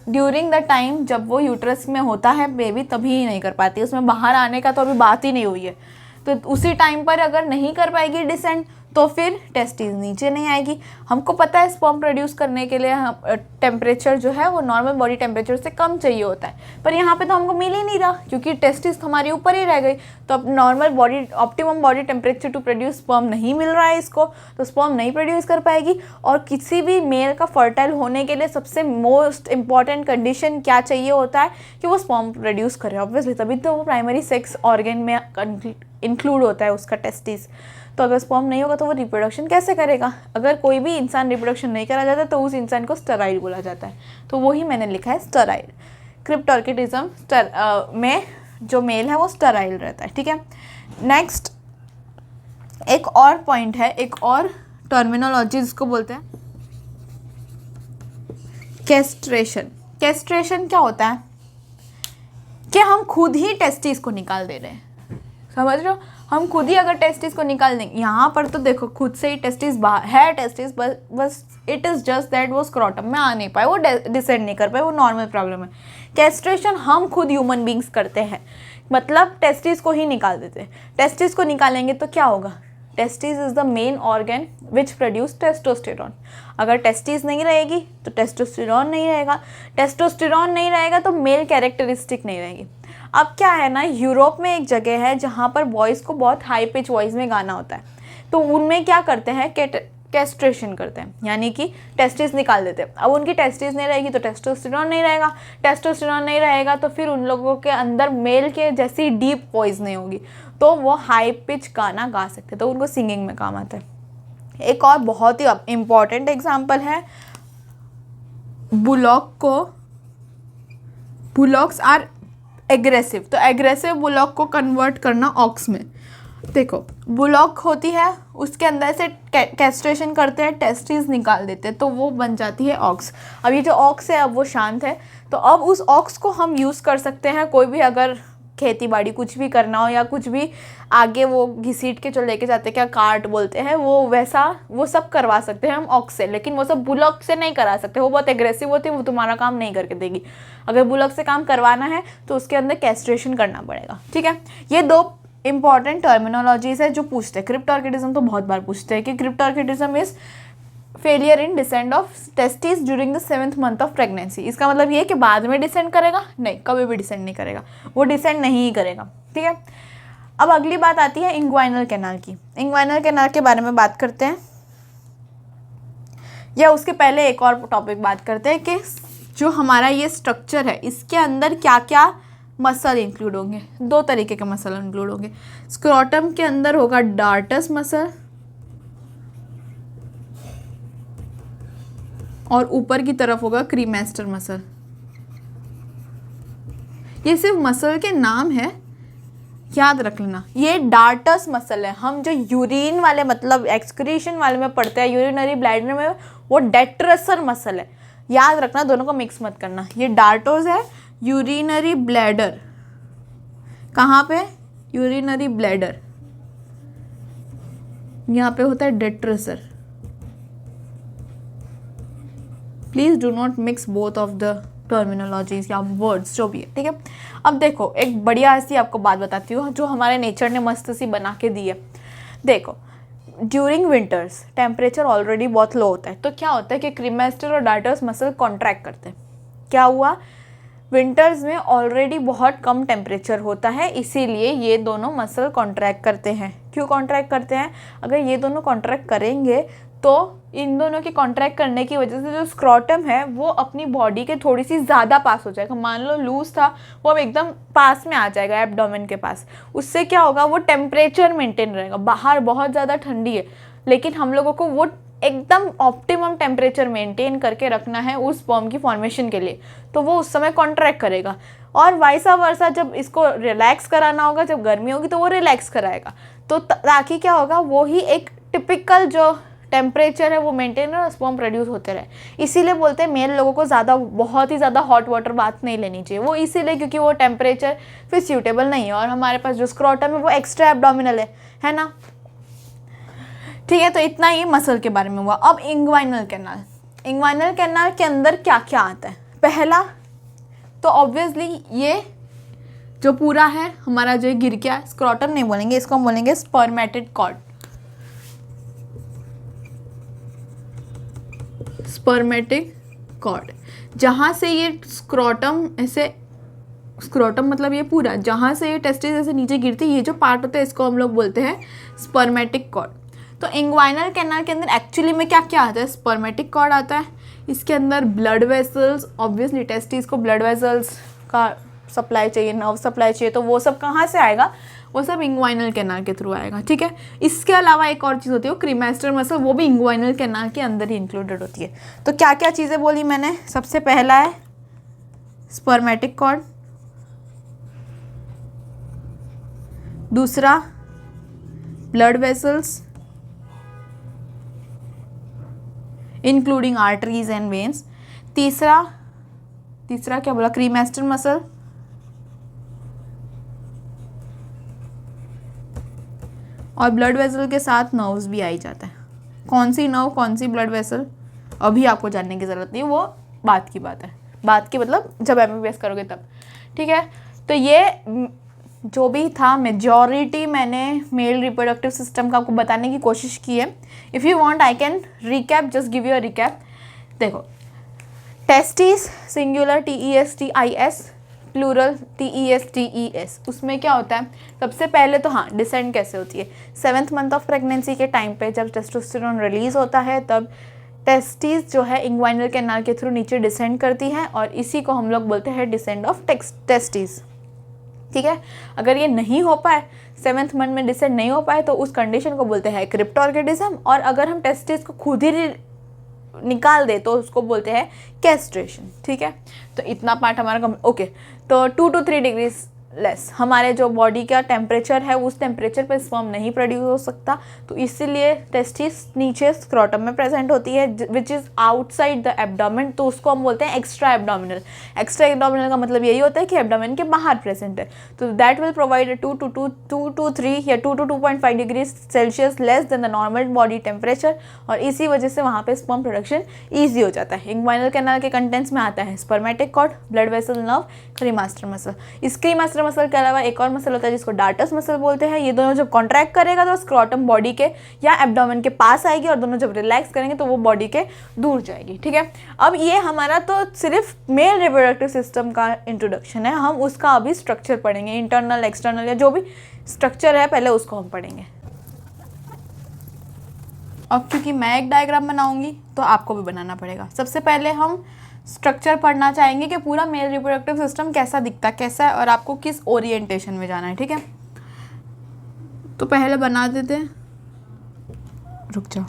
ड्यूरिंग द टाइम जब वो यूट्रस में होता है बेबी, तभी ही नहीं कर पाती। उसमें बाहर आने का तो अभी बात ही नहीं हुई है। तो उसी टाइम पर अगर नहीं कर पाएगी डिसेंड तो फिर टेस्टिस नीचे नहीं आएगी। हमको पता है स्पर्म प्रोड्यूस करने के लिए टेम्परेचर जो है वो नॉर्मल बॉडी टेम्परेचर से कम चाहिए होता है, पर यहाँ पे तो हमको मिल ही नहीं रहा क्योंकि टेस्टिस हमारे ऊपर ही रह गई। तो अब normal body optimum body temperature to produce sperm नहीं मिल रहा है इसको, तो स्पर्म नहीं प्रोड्यूस कर पाएगी। और किसी भी मेल का फर्टाइल होने के लिए सबसे मोस्ट इंपॉर्टेंट कंडीशन क्या चाहिए होता है कि वो स्पर्म प्रोड्यूस करे ऑब्वियसली, तभी तो वो प्राइमरी सेक्स ऑर्गन में इंक्लूड होता है उसका टेस्टिस। तो अगर स्पर्म नहीं होगा तो वो रिप्रोडक्शन कैसे करेगा। अगर कोई भी इंसान रिप्रोडक्शन नहीं करा जाता तो उस इंसान को स्टेराइल बोला जाता है। तो वही मैंने लिखा है स्टेराइल। क्रिप्ट ऑर्किडिज्म में जो मेल है वो स्टेराइल रहता है, ठीक है। नेक्स्ट एक और पॉइंट है, एक और टर्मिनोलॉजी जिसको बोलते हैं कैस्ट्रेशन। कैस्ट्रेशन क्या होता है कि हम खुद ही टेस्टिस को निकाल दे रहे हैं, समझ रहे हो। हम खुद ही अगर टेस्टिस को निकाल देंगे, यहाँ पर तो देखो खुद से ही टेस्टिस बाहर है, टेस्टिस बस इट इज़ जस्ट दैट वो स्क्रोटम में आ नहीं पाए, वो डिसेंड नहीं कर पाए, वो नॉर्मल प्रॉब्लम है। कैस्ट्रेशन हम खुद ह्यूमन बींग्स करते हैं, मतलब टेस्टिस को ही निकाल देते हैं। टेस्टिस को निकालेंगे तो क्या होगा, testis is the main organ which produce testosterone. अगर टेस्टिस नहीं रहेगी तो टेस्टोस्टेरॉन नहीं रहेगा, टेस्टोस्टेरॉन नहीं रहेगा तो मेल कैरेक्टरिस्टिक नहीं रहेगी। अब क्या है ना, यूरोप में एक जगह है जहाँ पर वॉइस को बहुत हाई पिच वॉइस में गाना होता है, तो उनमें क्या करते हैं, कैस्ट्रेशन करते हैं, यानी कि टेस्टिस निकाल देते हैं। अब उनकी टेस्टिस नहीं रहेगी तो टेस्टोस्टेरॉन नहीं रहेगा, टेस्टोस्टेरॉन नहीं रहेगा तो फिर उन लोगों के अंदर मेल के जैसी डीप वॉइस नहीं होगी, तो वो हाई पिच गाना गा सकते, तो उनको सिंगिंग में काम आता है। एक और बहुत ही इम्पॉर्टेंट एग्जाम्पल है बुलॉक को। बुलॉक्स आर एग्रेसिव, तो एग्रेसिव बुलॉक को कन्वर्ट करना ऑक्स में। देखो बुलॉक होती है, उसके अंदर से कैस्ट्रेशन करते हैं, टेस्टिस निकाल देते हैं, तो वो बन जाती है ऑक्स। अब ये जो ऑक्स है अब वो शांत है, तो अब उस ऑक्स को हम यूज़ कर सकते हैं कोई भी अगर खेती बाड़ी कुछ भी करना हो या कुछ भी आगे वो घसीट के जो लेके जाते हैं, क्या कार्ट बोलते हैं, वो वैसा वो सब करवा सकते हैं हम ऑक्स से, लेकिन वो सब बुलॉक से नहीं करा सकते, वो बहुत एग्रेसिव होती है, वो तुम्हारा काम नहीं करके देगी। अगर बुलॉक से काम करवाना है तो उसके अंदर कैस्ट्रेशन करना पड़ेगा, ठीक है। ये दो इंपॉर्टेंट टर्मिनोलॉजीज है जो पूछते हैं। क्रिप्ट ऑर्किडिज्म तो बहुत बार पूछते हैं कि cryptorchidism is failure in descend of testis during the 7th month of pregnancy. इसका मतलब ये है कि बाद में डिसेंड करेगा, नहीं, कभी भी डिसेंड नहीं करेगा, वो डिसेंड नहीं ही करेगा, ठीक है। अब अगली बात आती है इंग्वाइनल कैनाल की। इंग्वाइनल कैनाल के बारे में बात करते हैं, या उसके पहले एक और टॉपिक बात करते हैं कि जो हमारा ये स्ट्रक्चर है इसके अंदर क्या क्या मसल इंक्लूड होंगे। दो तरीके के मसल इंक्लूड होंगे। स्क्रोटम के अंदर होगा डार्टस मसल और ऊपर की तरफ होगा क्रीमेस्टर मसल। ये सिर्फ मसल के नाम है, याद रख लेना। ये डार्टस मसल है, हम जो यूरिन वाले मतलब एक्सक्रीशन वाले में पढ़ते हैं, यूरिनरी ब्लैडर में, वो डेट्रेसर मसल है, याद रखना, दोनों को मिक्स मत करना। ये डार्टोस है, यूरिनरी ब्लैडर कहाँ पे, यूरिनरी ब्लैडर, यहाँ पे होता है detrusor. Please do not mix both of the terminologies या वर्ड्स जो भी है, ठीक है। अब देखो एक बढ़िया सी आपको बात बताती हूँ जो हमारे नेचर ने मस्त सी बना के दी है। देखो ड्यूरिंग विंटर्स टेम्परेचर ऑलरेडी बहुत लो होता है, तो क्या होता है कि क्रीमेस्टर और डार्टस मसल कॉन्ट्रैक्ट करते हैं। क्या हुआ, विंटर्स में ऑलरेडी बहुत कम टेम्परेचर होता है, इसीलिए ये दोनों मसल कॉन्ट्रैक्ट करते हैं। क्यों कॉन्ट्रैक्ट करते हैं? अगर ये दोनों कॉन्ट्रैक्ट करेंगे तो इन दोनों के कॉन्ट्रैक्ट करने की वजह से जो स्क्रॉटम है वो अपनी बॉडी के थोड़ी सी ज़्यादा पास हो जाएगा। मान लो लूज था, वो अब एकदम पास में आ जाएगा एब्डोमेन के पास। उससे क्या होगा, वो टेम्परेचर मेंटेन रहेगा। बाहर बहुत ज़्यादा ठंडी है, लेकिन हम लोगों को वो एकदम ऑप्टिमम टेम्परेचर मेंटेन करके रखना है उस स्पर्म की फॉर्मेशन के लिए, तो वो उस समय कॉन्ट्रैक्ट करेगा। और वाइसा वर्सा, जब इसको रिलैक्स कराना होगा, जब गर्मी होगी तो वो रिलैक्स कराएगा। तो ताकि क्या होगा, वो ही एक टिपिकल जो टेम्परेचर है वो मेंटेन और स्पर्म प्रोड्यूस होते रहे। इसीलिए बोलते हैं मेल लोगों को ज़्यादा, बहुत ही ज़्यादा हॉट वाटर बाथ नहीं लेनी चाहिए। वो इसीलिए क्योंकि वो टेम्परेचर फिर सूटेबल नहीं है, और हमारे पास जो स्क्रॉटम है वो एक्स्ट्रा एब्डोमिनल है ना। ठीक है, तो इतना ही मसल के बारे में हुआ। अब इंग्वाइनल कैनाल। इंग्वाइनल कैनाल के अंदर क्या क्या आता है? पहला तो ऑब्वियसली ये जो पूरा है हमारा, जो गिर गया, स्क्रॉटम नहीं बोलेंगे इसको, हम बोलेंगे स्पर्मेटिड कॉर्ड। स्पर्मेटिक कॉर्ड, जहाँ से ये स्क्रॉटम ऐसे, स्क्रॉटम मतलब ये पूरा, जहाँ से ये टेस्टिस ऐसे नीचे गिरती है, ये जो पार्ट होता है इसको हम लोग बोलते हैं स्पर्मेटिक कॉर्ड। तो इंग्वाइनल कैनाल के अंदर एक्चुअली में क्या क्या आता है? स्पर्मेटिक कॉर्ड आता है, इसके अंदर ब्लड वेसल्स, ऑब्वियसली टेस्टिस को ब्लड वेसल्स का सप्लाई चाहिए, नर्व सप्लाई चाहिए, तो वो सब कहाँ से आएगा? वो सब इंग्वाइनल कैनाल के थ्रू आएगा। ठीक है, इसके अलावा एक और चीज़ होती है वो क्रीमेस्टर मसल, वो भी इंग्वाइनल कैनाल के अंदर ही इंक्लूडेड होती है। तो क्या क्या चीज़ें बोली मैंने? सबसे पहला है स्पर्मेटिक कॉर्ड, दूसरा blood vessels including arteries and veins, तीसरा क्या बोला? क्रीमेस्टर मसल, और ब्लड वेसल के साथ नर्व्स भी आ ही जाता है। कौन सी नर्व, कौन सी ब्लड वेसल, अभी आपको जानने की ज़रूरत नहीं, वो बात की बात है। बात की मतलब जब MBBS करोगे तब। ठीक है, तो ये जो भी था मेजॉरिटी मैंने मेल रिप्रोडक्टिव सिस्टम का आपको बताने की कोशिश की है। If you want I can recap, just give you a recap. देखो, testis singular TESTIS, plural TESTES, उसमें क्या होता है? सबसे पहले तो हाँ, डिसेंड कैसे होती है? 7th मंथ ऑफ प्रेगनेंसी के टाइम पे जब टेस्टोस्टेरोन रिलीज होता है, तब टेस्टिस जो है इंग्वाइनल कैनाल के थ्रू नीचे डिसेंड करती है, और इसी को हम लोग बोलते हैं डिसेंड ऑफ टेस्टिस। ठीक है, अगर ये नहीं हो पाए, 7th मंथ में डिसेंड नहीं हो पाए, तो उस कंडीशन को बोलते हैं क्रिप्टोर्किडिज्म, और अगर हम टेस्टिस को खुद ही निकाल दे तो उसको बोलते हैं कैस्ट्रेशन। ठीक है, तो इतना पार्ट हमारा ओके। तो 2 to 3 डिग्रीज लेस हमारे जो बॉडी का टेम्परेचर है, उस टेम्परेचर पे स्पर्म नहीं प्रोड्यूस हो सकता, तो इसीलिए टेस्टिस नीचे स्क्रॉटम में प्रेजेंट होती है, which is outside the abdomen, तो उसको हम बोलते हैं एक्स्ट्रा एब्डोमिनल। एक्स्ट्रा एब्डोमिनल का मतलब यही होता है कि एब्डोमेन के बाहर प्रेजेंट है, तो दैट विल प्रोवाइड 2 to 3 या 2 to 2.5 degree Celsius less than the normal body temperature, और इसी वजह से वहाँ पे स्पर्म प्रोडक्शन ईजी हो जाता है। इंग्वाइनल कैनाल के कंटेंट्स में आता है spermatic cord, blood vessel nerve, cremaster muscle. इस क्रीमास्टर मसल के अलावा एक और मसल होता है जिसको डार्टस मसल बोलते हैं। ये दोनों जब कॉन्ट्रैक्ट करेगा तो स्क्रॉटम बॉडी के या एब्डोमेन के पास आएगी, और दोनों जब रिलैक्स करेंगे तो वो बॉडी के दूर जाएगी। ठीक है, अब ये हमारा तो सिर्फ मेल रिप्रोडक्टिव सिस्टम का इंट्रोडक्शन है, हम उसका अभी स्ट्रक्चर पढ़ेंगे, इंटरनल एक्सटर्नल या जो भी स्ट्रक्चर है पहले उसको हम पढ़ेंगे। अब क्योंकि मैं एक डायग्राम बनाऊंगी तो आपको भी बनाना पड़ेगा। सबसे पहले हम स्ट्रक्चर पढ़ना चाहेंगे कि पूरा मेल रिप्रोडक्टिव सिस्टम कैसा दिखता, कैसा है, और आपको किस ओरिएंटेशन में जाना है। ठीक है, तो पहले बना देते हैं, रुक जाओ।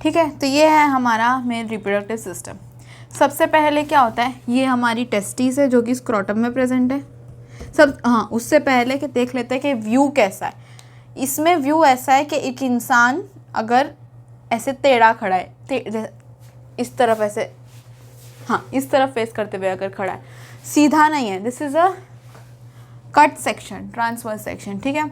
ठीक है, तो ये है हमारा मेन रिप्रोडक्टिव सिस्टम। सबसे पहले क्या होता है, ये हमारी टेस्टिस है जो कि स्क्रोटम में प्रेजेंट है। हाँ, उससे पहले कि देख लेते हैं कि व्यू कैसा है। इसमें व्यू ऐसा है कि एक इंसान अगर ऐसे टेढ़ा खड़ा है, इस तरफ ऐसे, हाँ इस तरफ फेस करते हुए अगर खड़ा है, सीधा नहीं है, this is a cut section, transverse section, ठीक है,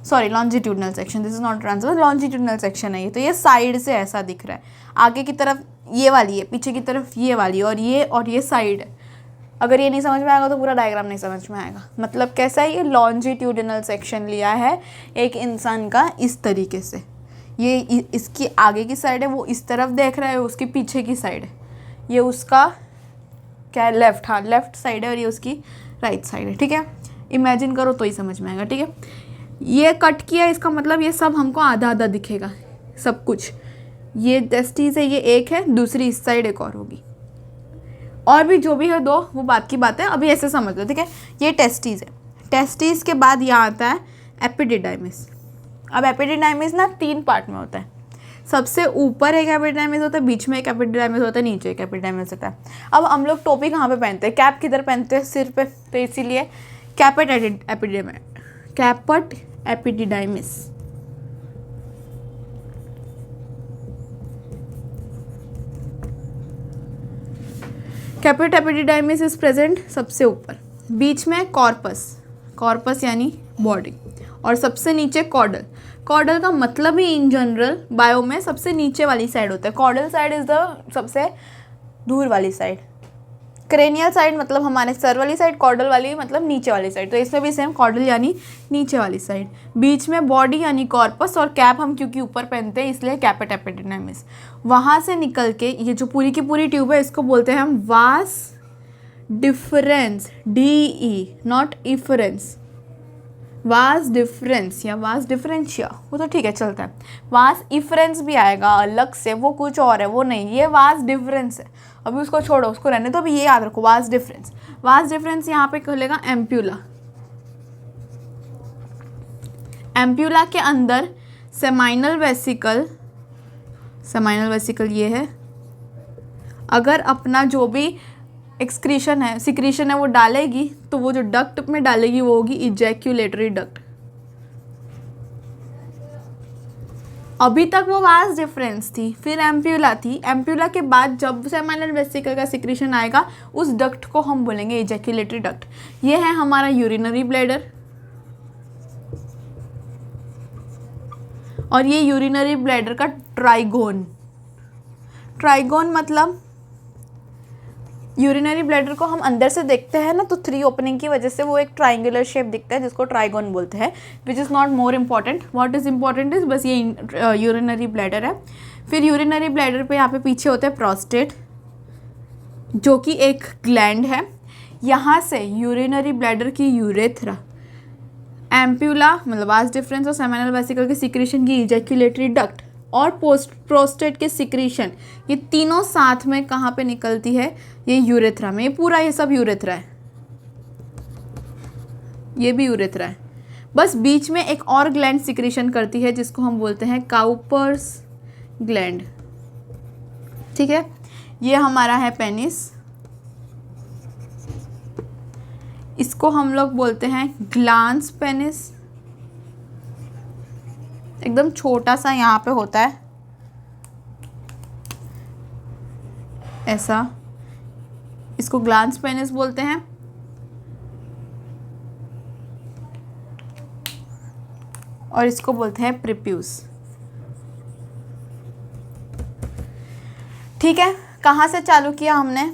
sorry longitudinal section, this is not transverse, longitudinal section है ये। तो ये साइड से ऐसा दिख रहा है, आगे की तरफ ये वाली है, पीछे की तरफ ये वाली, और ये साइड है। अगर ये नहीं समझ में आएगा तो पूरा डायग्राम नहीं समझ में आएगा। मतलब कैसा है, ये लॉन्जिट्यूडनल सेक्शन लिया है एक इंसान का इस तरीके से, ये इसकी आगे की साइड है, वो इस तरफ देख रहा है, उसकी पीछे की साइड है, ये उसका क्या है, लेफ्ट, हाँ लेफ्ट साइड है, और ये उसकी राइट साइड है, ठीक है। इमेजिन करो तो ही समझ में आएगा, ठीक है। ये कट किया, इसका मतलब ये सब हमको आधा आधा दिखेगा सब कुछ। ये टेस्टिस है, ये एक है, दूसरी इस साइड एक और होगी, और भी जो भी है दो, वो बात की बात है, अभी ऐसे समझ लो, ठीक है। ये टेस्टिस है, टेस्टिस के बाद यहाँ आता है एपिडिडाइमिस। अब एपिडिडाइमिस ना 3 पार्ट में होता है। सबसे ऊपर एक एपिडिडाइमिस होता है, बीच में एक एपिडिडाइमिस होता है, नीचे एक एपिडिडाइमिस होता है। अब हम लोग टोपी कहाँ पे पहनते हैं, कैप किधर पहनते हैं, सिर पे, तो इसीलिए कैपेट एपिडिडाइमिस। कैपेट एपिडिडाइमिस इज प्रेजेंट सबसे ऊपर, बीच में कॉर्पस यानी बॉडी, और सबसे नीचे कॉर्डल। कॉर्डल का मतलब ही इन जनरल बायो में सबसे नीचे वाली साइड होता है। कॉर्डल साइड इज द सबसे दूर वाली साइड। क्रेनियल साइड मतलब हमारे सर वाली साइड, कॉर्डल वाली मतलब नीचे वाली साइड। तो इसमें भी सेम, कॉर्डल यानी नीचे वाली साइड, बीच में बॉडी यानी कॉर्पस, और कैप हम क्योंकि ऊपर पहनते हैं इसलिए कैपेट एपिडिडाइमिस। वहाँ से निकल के ये जो पूरी की पूरी ट्यूब है, इसको बोलते हैं हम vas deferens, DE not इफरेंस, vas deferens या वास डिफरेंशिया, वो तो ठीक है चलता है। वास इफरेंस भी आएगा अलग से, वो कुछ और है, वो नहीं, ये वास डिफरेंस है। अभी उसको छोड़ो, उसको रहने दो, अभी ये याद रखो, वास डिफरेंस। वास डिफरेंस यहाँ पे खुलेगा एम्प्यूला। एम्प्यूला के अंदर सेमाइनल वेसिकल ये है। अगर अपना जो भी सिक्रीशन है वो डालेगी, तो वो जो डक्ट में डालेगी वो होगी इजैक्यूलेटरी डक्ट। अभी तक वो वास डिफरेंस थी, फिर एम्प्यूला थी। एम्प्यूला के बाद जब सेमाइनल वेसिकल का सिक्रीशन आएगा, उस डक्ट को हम बोलेंगे इजैक्यूलेटरी डक्ट। ये है हमारा यूरिनरी ब्लैडर, और ये यूरिनरी ब्लैडर का ट्राइगोन मतलब यूरिनरी ब्लैडर को हम अंदर से देखते हैं ना, तो 3 ओपनिंग की वजह से वो एक ट्राइंगुलर शेप दिखता है, जिसको ट्राइगोन बोलते हैं, which is not more important. What is important is बस ये यूरिनरी ब्लैडर है। फिर यूरिनरी ब्लैडर पे यहाँ पे पीछे होता है प्रोस्टेट, जो कि एक ग्लैंड है। यहाँ से यूरिनरी ब्लैडर की यूरेथ्रा, एम्प्यूला मतलब वास डिफरेंस और सेमिनल वेसिकल के सिक्रीशन की इजैक्यूलेटरी डक्ट, और प्रोस्टेट के सिक्रीशन, ये तीनों साथ में कहाँ पे निकलती है, ये यूरेथ्रा में। ये पूरा ये सब यूरेथ्रा है, ये भी यूरेथ्रा है। बस बीच में एक और ग्लैंड सिक्रीशन करती है, जिसको हम बोलते हैं काउपर्स ग्लैंड, ठीक है। ये हमारा है पेनिस, इसको हम लोग बोलते हैं ग्लांस पेनिस। एकदम छोटा सा यहाँ पे होता है ऐसा, इसको ग्लांस पेनिस बोलते हैं। और इसको बोलते हैं प्रीप्यूस, ठीक है। कहाँ से चालू किया हमने,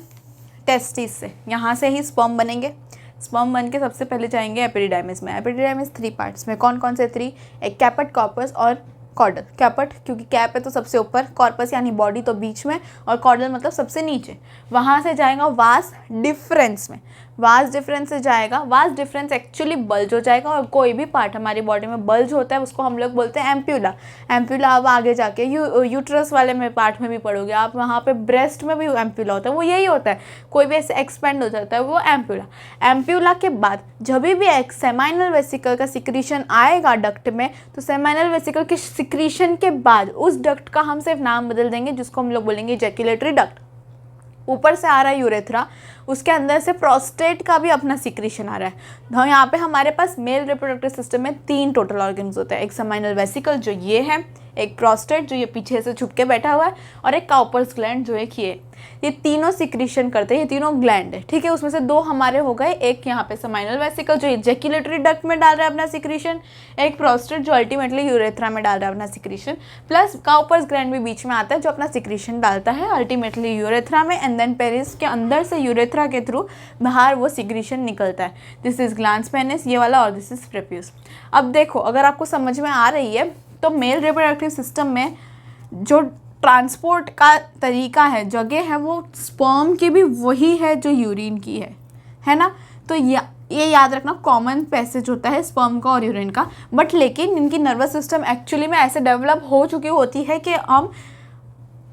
टेस्टिस से। यहाँ से ही स्पर्म बनेंगे, स्पर्म बन के सबसे पहले जाएंगे एपिडिडाइमिस में। एपिडिडाइमिस 3 पार्ट्स में, कौन कौन से 3, एक कैपेट, कॉर्पस और कॉर्डल। कैपेट क्योंकि कैप है तो सबसे ऊपर, कॉर्पस यानी बॉडी तो बीच में, और कॉर्डल मतलब सबसे नीचे। वहाँ से जाएगा वास डिफरेंस में। वास डिफरेंस से जाएगा, वास डिफरेंस एक्चुअली बल्ज हो जाएगा और कोई भी पार्ट हमारी बॉडी में बल्ज होता है उसको हम लोग बोलते हैं एम्प्यूला। एम्प्यूला अब आगे जाके यूट्रस वाले में पार्ट में भी पढ़ोगे आप, वहाँ पे ब्रेस्ट में भी एम्प्यूला होता है, वो यही होता है, कोई भी ऐसे एक्सपेंड हो जाता है वो एम्प्यूला। एम्प्यूला के बाद जब भी एक सेमाइनल वेसिकल का सिक्रीशन आएगा डक्ट में, तो सेमाइनल वेसिकल के सिक्रीशन के बाद उस डक्ट का हम सिर्फ नाम बदल देंगे जिसको हम लोग बोलेंगे इजैक्युलेटरी डक्ट। ऊपर से आ रहा है यूरेथ्रा, उसके अंदर से प्रोस्टेट का भी अपना सिक्रीशन आ रहा है। तो यहाँ पे हमारे पास मेल रिप्रोडक्टिव सिस्टम में 3 टोटल ऑर्गन्स होते हैं, एक सेमाइनल वेसिकल जो ये है, एक प्रोस्टेट जो ये पीछे से छुप के बैठा हुआ है, और एक काउपर्स ग्लैंड जो एक ये तीनों सिक्रीशन करते हैं, ये तीनों ग्लैंड है, ठीक है। उसमें से 2 हमारे हो गए, एक यहाँ पे सेमाइनल वेसिकल जो इजैक्युलेटरी डक्ट में डाल रहा है अपना सिक्रीशन, एक प्रोस्टेट जो अल्टीमेटली यूरेथ्रा में डाल रहा है अपना सिक्रीशन, प्लस काउपर्स ग्लैंड भी बीच में आता है जो अपना सिक्रीशन डालता है अल्टीमेटली यूरेथ्रा में, एंड देन पेरिस के अंदर से यूरेथ्रा के थ्रू बाहर वो सिक्रीशन निकलता है। दिस इज ग्लैंड्स पेनिस ये वाला, और दिस इज प्रेप्यूस। अब देखो अगर आपको समझ में आ रही है तो मेल रिप्रोडक्टिव सिस्टम में जो ट्रांसपोर्ट का तरीका है, जगह है, वो स्पर्म की भी वही है जो यूरिन की है ना। तो ये याद रखना, कॉमन पैसेज होता है स्पर्म का और यूरिन का, बट लेकिन इनकी नर्वस सिस्टम एक्चुअली में ऐसे डेवलप हो चुकी होती है कि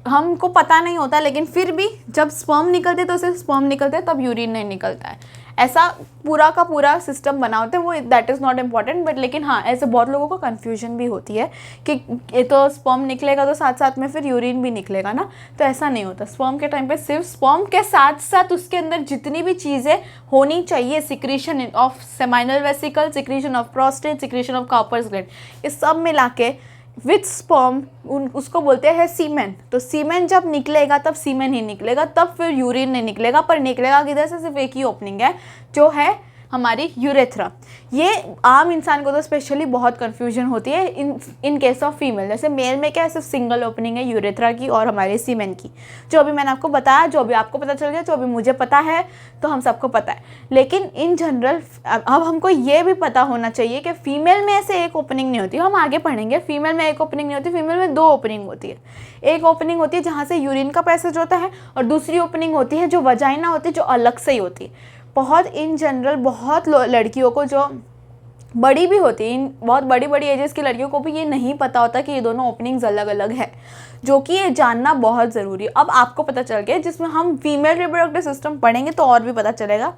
हमको पता नहीं होता, लेकिन फिर भी जब स्पर्म निकलते तो सिर्फ स्पर्म निकलते हैं, तब यूरिन नहीं निकलता है। ऐसा पूरा का पूरा सिस्टम बना होता है, वो that is not important, but लेकिन हाँ ऐसे बहुत लोगों को कन्फ्यूजन भी होती है कि ये तो स्पर्म निकलेगा तो साथ साथ में फिर यूरिन भी निकलेगा ना, तो ऐसा नहीं होता। स्पर्म के टाइम पे सिर्फ स्पर्म के साथ साथ उसके अंदर जितनी भी चीज़ें होनी चाहिए, secretion of seminal vesicle, secretion of prostate, secretion of Cowper's gland, ये सब मिला के विथ स्पर्म उसको बोलते हैं सीमेन। तो सीमेन जब निकलेगा तब सीमेन ही निकलेगा, तब फिर यूरिन नहीं निकलेगा, पर निकलेगा किधर से, सिर्फ एक ही ओपनिंग है जो है हमारी यूरेथ्रा। ये आम इंसान को तो स्पेशली बहुत कन्फ्यूजन होती है इन केस ऑफ फीमेल। जैसे मेल में क्या है, सिर्फ सिंगल ओपनिंग है यूरेथ्रा की और हमारे सीमेन की, जो अभी मैंने आपको बताया, जो अभी आपको पता चल गया, जो अभी मुझे पता है, तो हम सबको पता है। लेकिन इन जनरल अब हमको ये भी पता होना चाहिए कि फीमेल में ऐसे एक ओपनिंग नहीं होती, हम आगे पढ़ेंगे। फीमेल में एक ओपनिंग नहीं होती, फीमेल में 2 ओपनिंग होती है। एक ओपनिंग होती है जहाँ से यूरिन का पैसेज होता है, और दूसरी ओपनिंग होती है जो वजाइना होती है, जो अलग से ही होती है। बहुत इन जनरल बहुत लड़कियों को, जो बड़ी भी होती है, इन बहुत बड़ी बड़ी एजेस की लड़कियों को भी ये नहीं पता होता कि ये दोनों ओपनिंग्स अलग अलग है, जो कि ये जानना बहुत ज़रूरी है। अब आपको पता चल गया, जिसमें हम फीमेल रिप्रोडक्टिव सिस्टम पढ़ेंगे तो और भी पता चलेगा,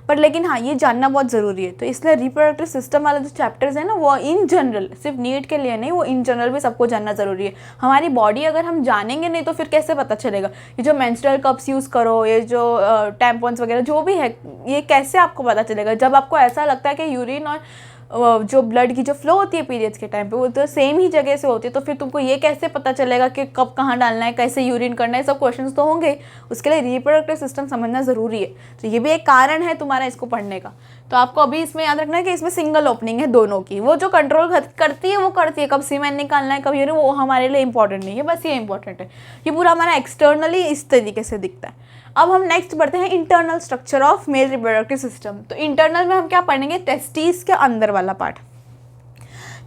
पर लेकिन हाँ ये जानना बहुत ज़रूरी है। तो इसलिए रिप्रोडक्टिव सिस्टम वाले जो चैप्टर्स हैं ना, वो इन जनरल, सिर्फ नीट के लिए नहीं, वो इन जनरल भी सबको जानना ज़रूरी है। हमारी बॉडी अगर हम जानेंगे नहीं तो फिर कैसे पता चलेगा। ये जो मेंस्ट्रुअल कप्स यूज़ करो, ये जो टैम्पॉन्स वगैरह जो भी है, ये कैसे आपको पता चलेगा जब आपको ऐसा लगता है कि यूरिन और जो ब्लड की जो फ्लो होती है पीरियड्स के टाइम पे वो तो सेम ही जगह से होती है, तो फिर तुमको ये कैसे पता चलेगा कि कब कहाँ डालना है, कैसे यूरिन करना है, सब क्वेश्चंस तो होंगे। उसके लिए रिप्रोडक्टिव सिस्टम समझना ज़रूरी है। तो ये भी एक कारण है तुम्हारा इसको पढ़ने का। तो आपको अभी इसमें याद रखना है कि इसमें सिंगल ओपनिंग है दोनों की, वो जो कंट्रोल करती है वो करती है, कब सीमेन निकालना है कब यूरिन, वो हमारे लिए इंपॉर्टेंट नहीं है, बस ये इंपॉर्टेंट है। ये पूरा हमारा एक्सटर्नली इस तरीके से दिखता है। अब हम नेक्स्ट बढ़ते हैं internal structure of male reproductive system. तो इंटरनल में हम क्या पढ़ेंगे, टेस्टिस के अंदर वाला पार्ट।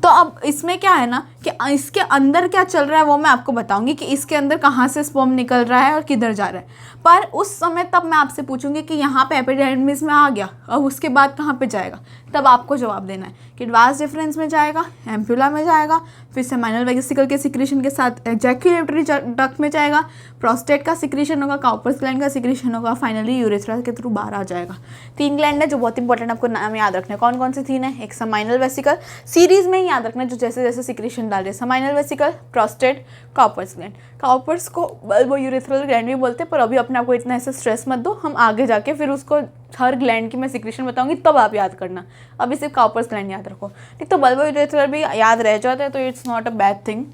तो अब इसमें क्या है ना कि इसके अंदर क्या चल रहा है वो मैं आपको बताऊंगी कि इसके अंदर कहाँ से स्पर्म निकल रहा है और किधर जा रहा है। पर उस समय तब मैं आपसे पूछूंगी कि यहाँ पे एपिडर्मिस में आ गया, अब उसके बाद कहाँ पे जाएगा, तब आपको जवाब देना है कि वास डिफरेंस में जाएगा, एम्प्यूला में जाएगा, फिर सेमाइनल वेसिकल के सिक्रीशन के साथ एजैक्युलेटरी डक्ट में जाएगा, प्रोस्टेट का सिक्रीशन होगा, काउपर्स ग्लैंड का सिक्रीशन होगा, फाइनली यूरेथ्रा के थ्रू बाहर आ जाएगा। 3 ग्लैंड है जो बहुत इंपॉर्टेंट, आपको नाम याद रखना है। कौन कौन से 3 है, एक सेमाइनल वेसिकल, सीरीज में ही याद रखना जो जैसे जैसे सिक्रीशन डाल रहे हैं, seminal vesicle, prostate, Cowper's gland. Cowper's को बल्बो यूरेथ्रल ग्लैंड भी बोलते हैं, पर अभी अपने आपको इतना ऐसे स्ट्रेस मत दो, हम आगे जाके फिर उसको हर ग्लैंड की मैं सिक्रीशन बताऊंगी तब आप याद करना, अभी सिर्फ काउपर्स ग्लैंड याद रखो, ठीक। तो बल्बो यूरेथ्रल भी याद रह जाता है तो it's not a bad thing,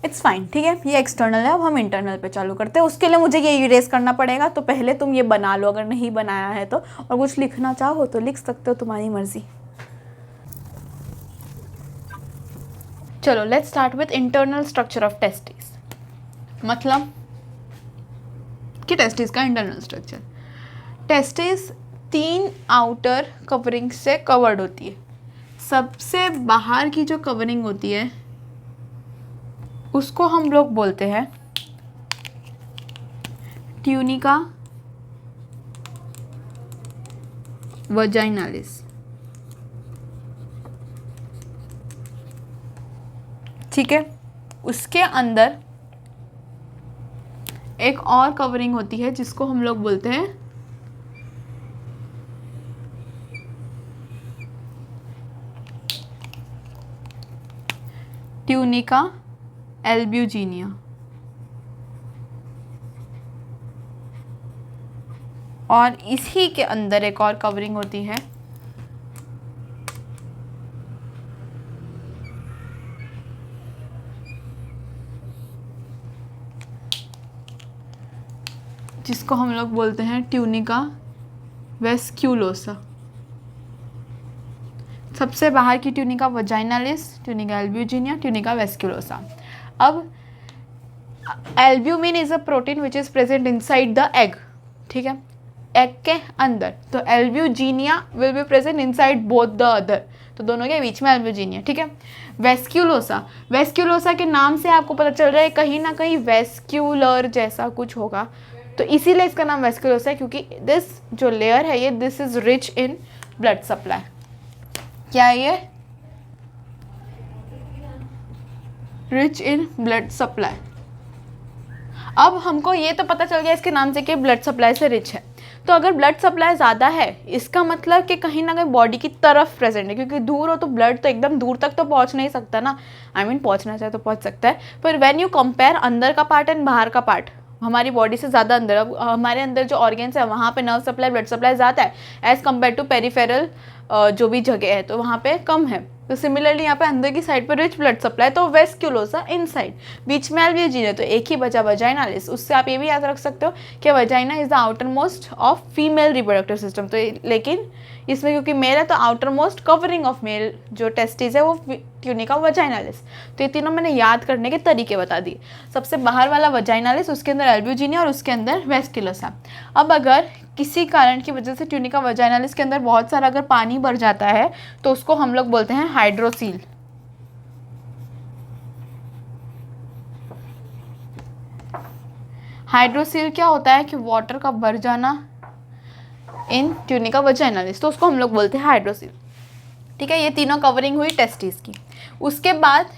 it's fine, ठीक है। ये एक्सटर्नल है। अब हम इंटरनल पे चालू करते हैं। उसके लिए मुझे ये इरेज करना पड़ेगा, तो पहले तुम ये बना लो अगर नहीं बनाया है तो, और कुछ लिखना चाहो तो लिख सकते हो, तुम्हारी मर्जी। चलो let's start with internal structure of testis. मतलब कि टेस्टिस का internal structure, testis 3 outer covering से कवर्ड होती है। सबसे बाहर की जो कवरिंग होती है उसको हम लोग बोलते हैं ट्यूनिका वजाइनालिस। ठीक है, उसके अंदर एक और कवरिंग होती है जिसको हम लोग बोलते हैं ट्यूनिका एल्ब्यूजिनिया, और इसी के अंदर एक और कवरिंग होती है जिसको हम लोग बोलते हैं ट्यूनिका वेस्क्यूलोसा। सबसे बाहर की tunica vaginalis, tunica albuginea, tunica vasculosa. अब albumin is a protein which is present inside the egg. ठीक है, एग के अंदर, तो albuginea will be present inside both the other, तो दोनों के बीच में एल्ब्यूजिनिया। ठीक है, वेस्क्यूलोसा, वेस्क्यूलोसा के नाम से आपको पता चल रहा है कहीं ना कहीं वेस्क्यूलर जैसा कुछ होगा, तो इसीलिए इसका नाम वेस्क्यूलोसा है, क्योंकि दिस जो लेयर है ये this is rich in blood supply. क्या है ये? Rich in blood supply. अब हमको ये तो पता चल गया इसके नाम से कि ब्लड सप्लाई से रिच है, तो अगर ब्लड सप्लाई ज़्यादा है इसका मतलब कि कहीं ना कहीं बॉडी की तरफ प्रेजेंट है, क्योंकि दूर हो तो ब्लड तो एकदम दूर तक तो पहुंच नहीं सकता ना, पहुंचना चाहे तो पहुंच सकता है, पर व्हेन यू कंपेयर अंदर का पार्ट एंड बाहर का पार्ट, हमारी बॉडी से ज़्यादा अंदर, अब हमारे अंदर जो ऑर्गेन्स है वहाँ पे नर्व सप्लाई, ब्लड सप्लाई ज़्यादा है एज़ कम्पेयर टू पेरिफेरल जो भी जगह है, तो वहाँ पे कम है। तो सिमिलरली यहाँ पे अंदर की साइड पर रिच ब्लड सप्लाई, तो वेस्क्यूलोसा इनसाइड, बीच में एल्ब्यूजिनिया, तो एक ही बचा वजाइनालिस। उससे आप ये भी याद रख सकते हो कि vagina is the outer most of female reproductive system, तो लेकिन इसमें क्योंकि मेल है तो outer most covering of male जो टेस्टिस है वो ट्यूनिका वजाइनालिस। तो ये तीनों मैंने याद करने के तरीके बता दिए। सबसे बाहर वाला वजाइनालिस, उसके अंदर एल्ब्यूजिनिया और उसके अंदर वेस्क्यूलोसा। अब अगर किसी कारण की वजह से ट्यूनिका वजाइनालिस के अंदर बहुत सारा अगर पानी भर जाता है तो उसको हम लोग बोलते हैं हाइड्रोसील। हाइड्रोसील क्या होता है कि वाटर का भर जाना इन ट्यूनिका वजाइनालिस, तो उसको हम लोग बोलते हैं हाइड्रोसील। ठीक है, ये तीनों कवरिंग हुई टेस्टिस की। उसके बाद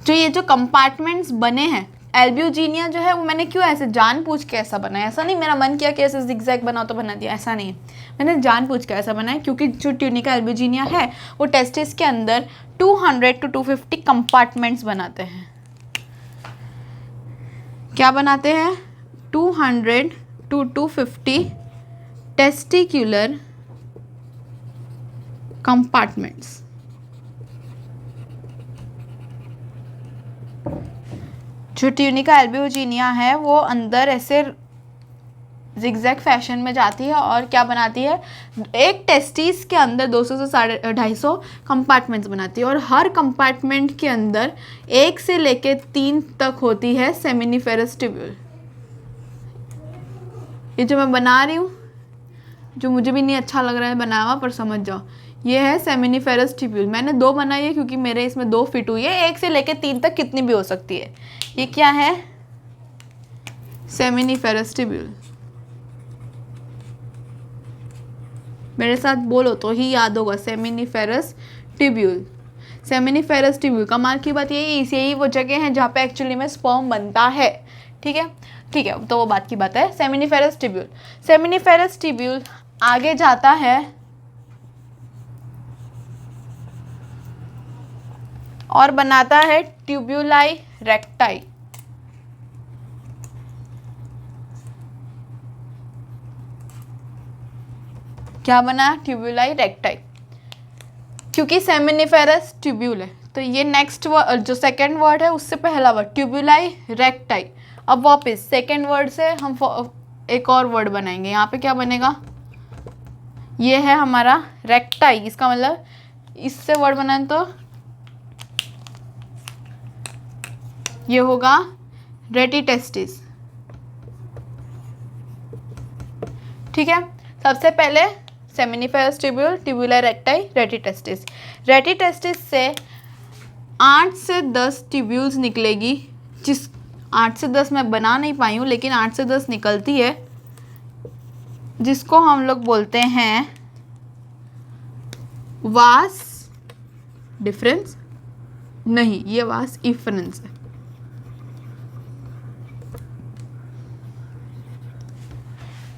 जो ये जो कंपार्टमेंट्स बने हैं, एल्ब्यूजिनिया जो है वो मैंने क्यों ऐसे जानबूझ के ऐसा बनाया, ऐसा नहीं मेरा मन किया कि ऐसे जिगजैग बनाओ तो बना दिया, ऐसा नहीं है, मैंने जानबूझ के ऐसा बनाया क्योंकि जो ट्यूनिका एल्ब्यूजिनिया है वो टेस्टिस के अंदर 200 to 250 कंपार्टमेंट्स बनाते हैं। क्या बनाते हैं? 200 to 250 टेस्टिक्युलर कंपार्टमेंट्स। जो ट्यूनिका एल्ब्यूजिनिया है वो अंदर ऐसे जिगजैग फैशन में जाती है और क्या बनाती है, एक टेस्टिस के अंदर 200 से 250 कंपार्टमेंट्स बनाती है, और हर कंपार्टमेंट के अंदर 1 से लेके 3 तक होती है सेमिनिफेरस ट्यूब्यूल। ये जो मैं बना रही हूँ, जो मुझे भी नहीं अच्छा लग रहा है बनाया हुआ, पर समझ जाओ, ये है सेमिनिफेरस ट्यूब्यूल। मैंने 2 बनाई है क्योंकि मेरे इसमें 2 फिट हुई है, 1 से लेके 3 तक कितनी भी हो सकती है। ये क्या है? Seminiferous tubule. मेरे साथ बोलो तो ही याद होगा, सेमिनिफेरस ट्यूब्यूल। सेमिनिफेरस ट्यूब्यूल, कमाल की बात यही वो जगह है जहाँ पे एक्चुअली में स्पर्म बनता है। ठीक है, ठीक है, तो वो बात की बात है। सेमिनिफेरस ट्यूब्यूल, सेमिनिफेरस ट्यूब्यूल आगे जाता है और बनाता है ट्यूब्यूलाई रेक्टाई। क्या बना? ट्यूब्यूलाई रेक्टाई, क्योंकि सेमिनिफेरस ट्यूब्यूल है। तो ये नेक्स्ट जो सेकंड वर्ड है उससे पहला वर्ड ट्यूब्यूलाई रेक्टाई। अब वापस सेकंड वर्ड से हम एक और वर्ड बनाएंगे। यहाँ पे क्या बनेगा? ये है हमारा रेक्टाई, इसका मतलब इससे वर्ड बनाए तो ये होगा रेटिटेस्टिस। ठीक है, सबसे पहले seminiferous tubule, tubuli recti, rete testis. Rete testis से 8 से 10 ट्यूब्यूल्स निकलेगी, जिस 8 से 10 मैं बना नहीं पाई हूँ, लेकिन 8 से 10 निकलती है, जिसको हम लोग बोलते हैं वास डिफरेंस, नहीं ये वास इफरेंस है।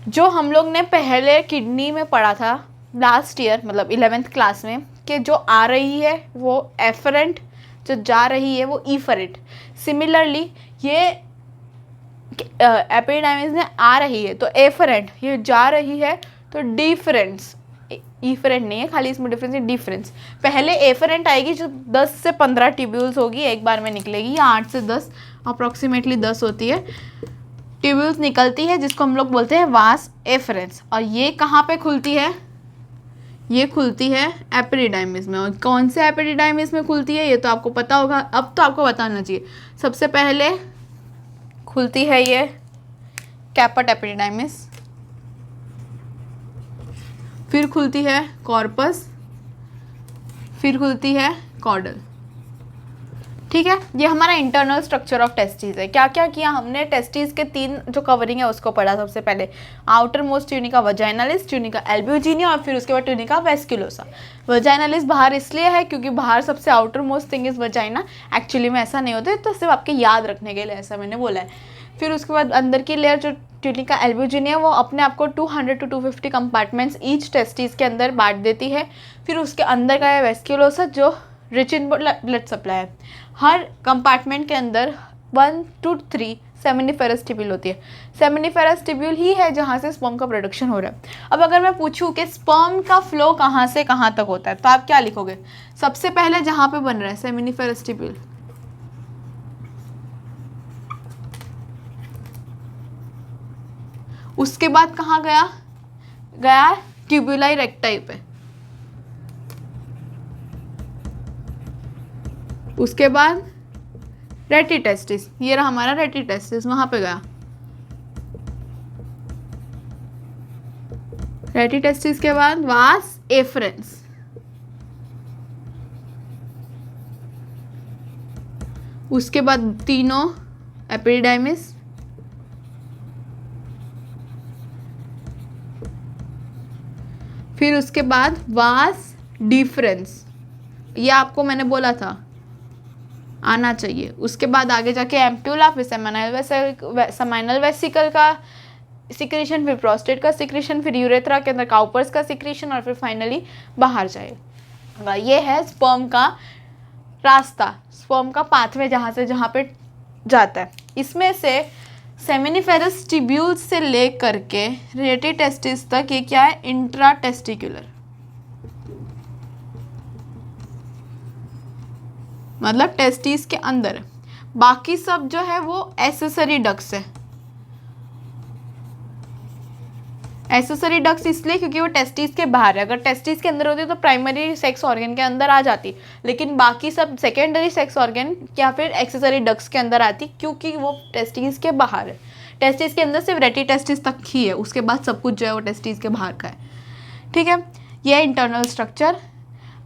जो हम लोग ने पहले किडनी में पढ़ा था लास्ट ईयर, मतलब 11th क्लास में, कि जो आ रही है वो एफरेंट, जो जा रही है वो ईफरेंट। सिमिलरली ये एपिडाइमिस में आ रही है तो एफरेंट, ये जा रही है तो डिफरेंस। ईफरेंट नहीं है, खाली इसमें डिफरेंस है, डिफरेंस। पहले एफरेंट आएगी जो 10 से 15 ट्यूब्यूल्स होगी, एक बार में निकलेगी, या 8 से 10 अप्रॉक्सीमेटली 10 होती है ट्यूब्यूल्स निकलती है, जिसको हम लोग बोलते हैं वास एफरेंस। और ये कहाँ पे खुलती है? ये खुलती है एपिडिडाइमिस में। और कौन से एपिडिडाइमिस में खुलती है ये तो आपको पता होगा, अब तो आपको बताना चाहिए। सबसे पहले खुलती है ये कैपट एपिडिडाइमिस, फिर खुलती है कॉर्पस, फिर खुलती है कॉर्डल। ठीक है, ये हमारा इंटरनल स्ट्रक्चर ऑफ टेस्टिस है। क्या क्या किया हमने? टेस्टिस के 3 जो कवरिंग है उसको पढ़ा। सबसे पहले outer most tunica vaginalis, tunica albuginea, और फिर उसके बाद ट्यूनिका वेस्कुलोसा। वजाइनालिस बाहर इसलिए है क्योंकि बाहर सबसे outer most thing is vagina. Actually में ऐसा नहीं होता है, तो सिर्फ आपके याद रखने के लिए ऐसा मैंने बोला है। फिर उसके बाद अंदर की लेयर जो ट्यूनिका एल्ब्यूजिनिया, वो अपने आप को 200 to 250 कंपार्टमेंट्स ईच टेस्टिस के अंदर बांट देती है। फिर उसके अंदर का है वेस्कुलोसा, जो रिच इन ब्लड सप्लाई है। हर कंपार्टमेंट के अंदर 1 to 3 सेमिनिफेरस ट्यूब्यूल होती है। सेमिनिफेरस ट्यूब्यूल ही है जहाँ से स्पर्म का प्रोडक्शन हो रहा है। अब अगर मैं पूछूं कि स्पर्म का फ्लो कहाँ से कहाँ तक होता है, तो आप क्या लिखोगे? सबसे पहले जहाँ पे बन रहा है सेमिनिफेरस ट्यूब्यूल, उसके बाद कहाँ गया? गया ट्यूबुलाई रेक्टाई पे, उसके बाद रेटिटेस्टिस, ये रहा हमारा रेटिटेस्टिस, वहां पे गया। रेटिटेस्टिस के बाद वास एफरेंस, उसके बाद तीनों एपिडिडाइमिस, फिर उसके बाद वास डिफरेंस, ये आपको मैंने बोला था आना चाहिए। उसके बाद आगे जाके एम्प्यूला, फिर सेमाइनल वेसिकल का सिक्रेशन, फिर प्रोस्टेट का सिक्रेशन, फिर यूरेथ्रा के अंदर काउपर्स का सिक्रेशन, और फिर फाइनली बाहर जाएगा। ये है स्पर्म का रास्ता, स्पर्म का पाथवे जहाँ पे जाता है। इसमें से सेमिनिफेरस ट्यूब्यूल्स से ले करके रेटिटेस्टिस तक ये क्या है? इंट्रा टेस्टिकुलर, मतलब टेस्टिस के अंदर। बाकी सब जो है वो एसेसरी डक्ट्स है। एसेसरी डक्ट्स इसलिए क्योंकि वो टेस्टिस के बाहर है। अगर टेस्टिस के अंदर होती तो प्राइमरी सेक्स ऑर्गन के अंदर आ जाती, लेकिन बाकी सब सेकेंडरी सेक्स ऑर्गन या फिर एक्सेसरी डक्ट्स के अंदर आती, क्योंकि वो टेस्टिस के बाहर है। टेस्टिस के अंदर सिर्फ रेटिटेस्टिस तक ही है, उसके बाद सब कुछ जो है वो टेस्टिस के बाहर का है। ठीक है, ये इंटरनल स्ट्रक्चर।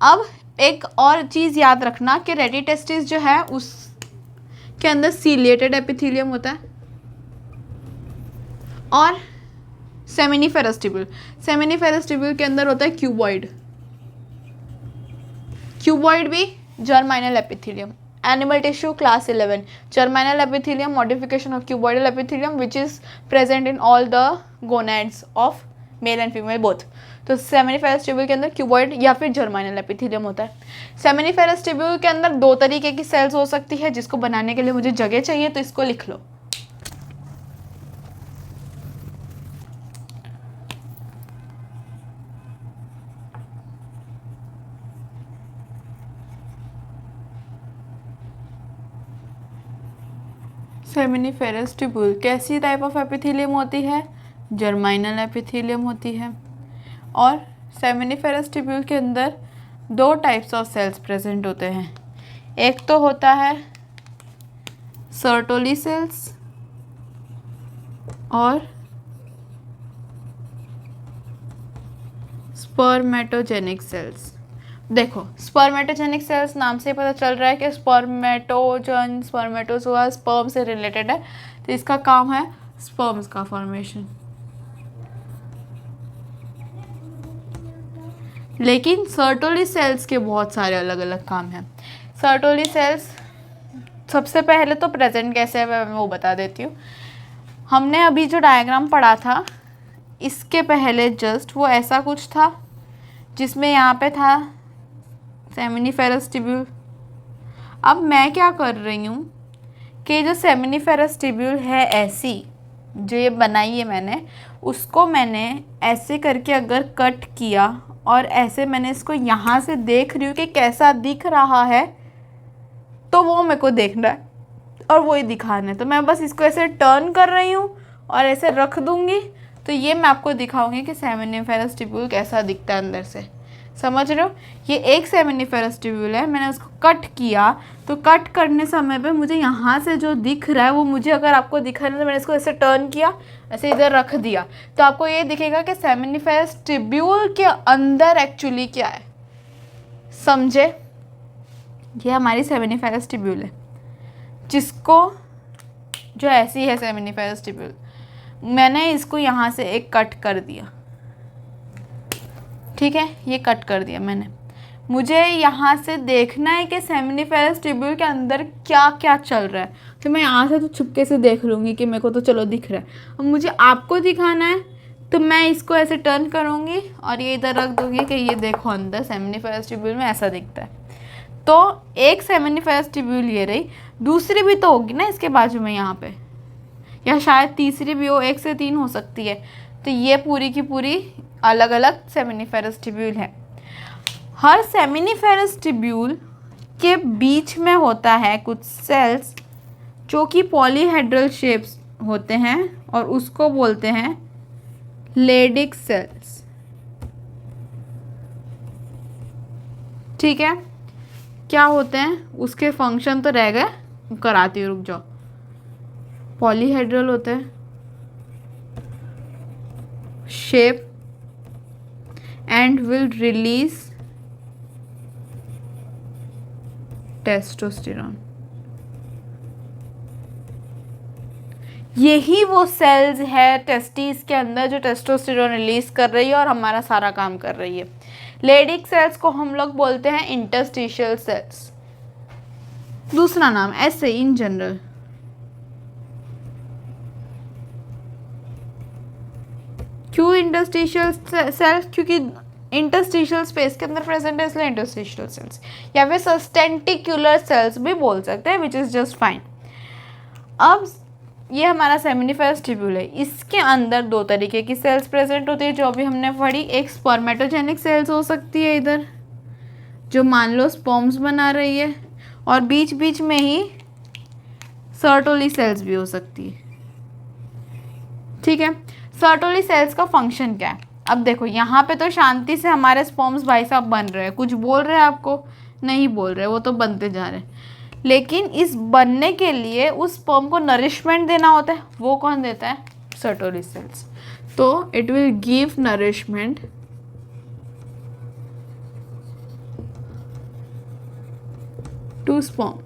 अब एक और चीज़ याद रखना कि रेटिटेस्टिस जो है उसके अंदर सीलिएटेड एपिथेलियम होता है, और सेमिनिफेरस ट्यूब्यूल, सेमिनिफेरस ट्यूब्यूल के अंदर होता है क्यूबॉइड, क्यूबॉइड भी germinal epithelium. Animal tissue class 11, germinal epithelium, modification of cuboidal epithelium which is present in all the gonads of male and female both. तो seminiferous tubule के अंदर cuboid या फिर जर्माइनल एपिथेलियम होता है। सेमिनिफेरस ट्यूब्यूल के अंदर 2 तरीके की सेल्स हो सकती है, जिसको बनाने के लिए मुझे जगह चाहिए, तो इसको लिख लो। सेमिनिफेरस ट्यूब्यूल कैसी टाइप ऑफ एपिथेलियम होती है? जर्माइनल एपिथेलियम होती है। और सेमिनिफेरस ट्यूब्यूल के अंदर 2 टाइप्स ऑफ सेल्स प्रेजेंट होते हैं। एक तो होता है सर्टोली सेल्स और स्पर्मेटोजेनिक सेल्स। देखो, स्पर्मेटोजेनिक सेल्स नाम से पता चल रहा है कि स्पर्मेटोजन, स्पर्मेटोजोआ स्पर्म से रिलेटेड है, तो इसका काम है स्पर्म्स का फॉर्मेशन। लेकिन सर्टोली सेल्स के बहुत सारे अलग अलग काम हैं। सर्टोली सेल्स सबसे पहले तो प्रेजेंट कैसे है मैं वो बता देती हूँ। हमने अभी जो डायग्राम पढ़ा था इसके पहले जस्ट वो ऐसा कुछ था जिसमें यहाँ पे था सेमिनिफेरस ट्यूब्यूल। अब मैं क्या कर रही हूँ कि जो सेमिनिफेरस ट्यूब्यूल है ऐसी जो ये बनाई है मैंने, उसको मैंने ऐसे करके अगर कट किया और ऐसे मैंने इसको यहाँ से देख रही हूँ कि कैसा दिख रहा है, तो वो मेरे को देखना है और वही दिखाना है। तो मैं बस इसको ऐसे टर्न कर रही हूँ और ऐसे रख दूँगी, तो ये मैं आपको दिखाऊंगी कि सेमिनिफेरस ट्यूब्यूल कैसा दिखता है अंदर से। समझ रहे हो? ये एक सेमिनिफेरस ट्यूब्यूल है, मैंने उसको कट किया, तो कट करने समय पे मुझे यहाँ से जो दिख रहा है वो मुझे अगर आपको दिखा रहा है तो मैंने इसको ऐसे टर्न किया, ऐसे इधर रख दिया, तो आपको ये दिखेगा कि सेमिनिफेरस ट्यूब्यूल के अंदर एक्चुअली क्या है। समझे? ये हमारी सेमिनिफेरस ट्यूब्यूल है, जिसको जो ऐसी है सेमिनिफेरस ट्यूब्यूल, मैंने इसको यहाँ से एक कट कर दिया। ठीक है, ये कट कर दिया मैंने। मुझे यहाँ से देखना है कि सेमिनिफेरस ट्यूब्यूल के अंदर क्या क्या चल रहा है, तो मैं यहाँ से तो छुपके से देख लूँगी कि मेरे को तो चलो दिख रहा है। अब मुझे आपको दिखाना है तो मैं इसको ऐसे टर्न करूँगी और ये इधर रख दूँगी कि ये देखो अंदर सेमिनिफेरस ट्यूब्यूल में ऐसा दिखता है। तो एक सेमिनिफेरस ट्यूब्यूल ये रही, दूसरी भी तो होगी ना इसके बाजू में यहाँ पे, या शायद तीसरी भी हो, 1 से 3 हो सकती है। तो ये पूरी की पूरी अलग अलग सेमिनिफेरस ट्यूब्यूल है। हर सेमिनिफेरस ट्यूब्यूल के बीच में होता है कुछ सेल्स जो कि पॉलीहेड्रल शेप्स होते हैं और उसको बोलते हैं लेडिक सेल्स। ठीक है, क्या होते हैं उसके फंक्शन तो रह गए, कराती हूँ, रुक जाओ। पॉलीहेड्रल होते हैं shape and will release testosterone. यही वो सेल्स है टेस्टिस के अंदर जो टेस्टोस्टेरोन रिलीज कर रही है और हमारा सारा काम कर रही है। लेडिक सेल्स को हम लोग बोलते हैं इंटरस्टिशियल सेल्स, दूसरा नाम ऐसे इन जनरल। क्यों इंटरस्टिशियल सेल्स? क्योंकि इंटरस्टिशियल स्पेस के अंदर प्रेजेंट है, इसलिए इंटरस्टिशियल सेल्स, या फिर सस्टेंटिकुलर सेल्स भी बोल सकते हैं, विच इज जस्ट फाइन। अब ये हमारा सेमिनिफेरस ट्यूब्यूल है, इसके अंदर दो तरीके की सेल्स प्रेजेंट होती है जो अभी हमने पढ़ी। एक स्पर्मेटोजेनिक सेल्स हो सकती है इधर, जो मान लो स्पर्म्स बना रही है, और बीच बीच में ही सर्टोली सेल्स भी हो सकती है। ठीक है, सर्टोली सेल्स का फंक्शन क्या है? अब देखो यहाँ पे तो शांति से हमारे स्पर्म्स भाई साहब बन रहे हैं, कुछ बोल रहे हैं आपको? नहीं बोल रहे, वो तो बनते जा रहे हैं। लेकिन इस बनने के लिए उस स्पर्म को नरिशमेंट देना होता है, वो कौन देता है? Sertoli cells. तो it will give nourishment to sperm.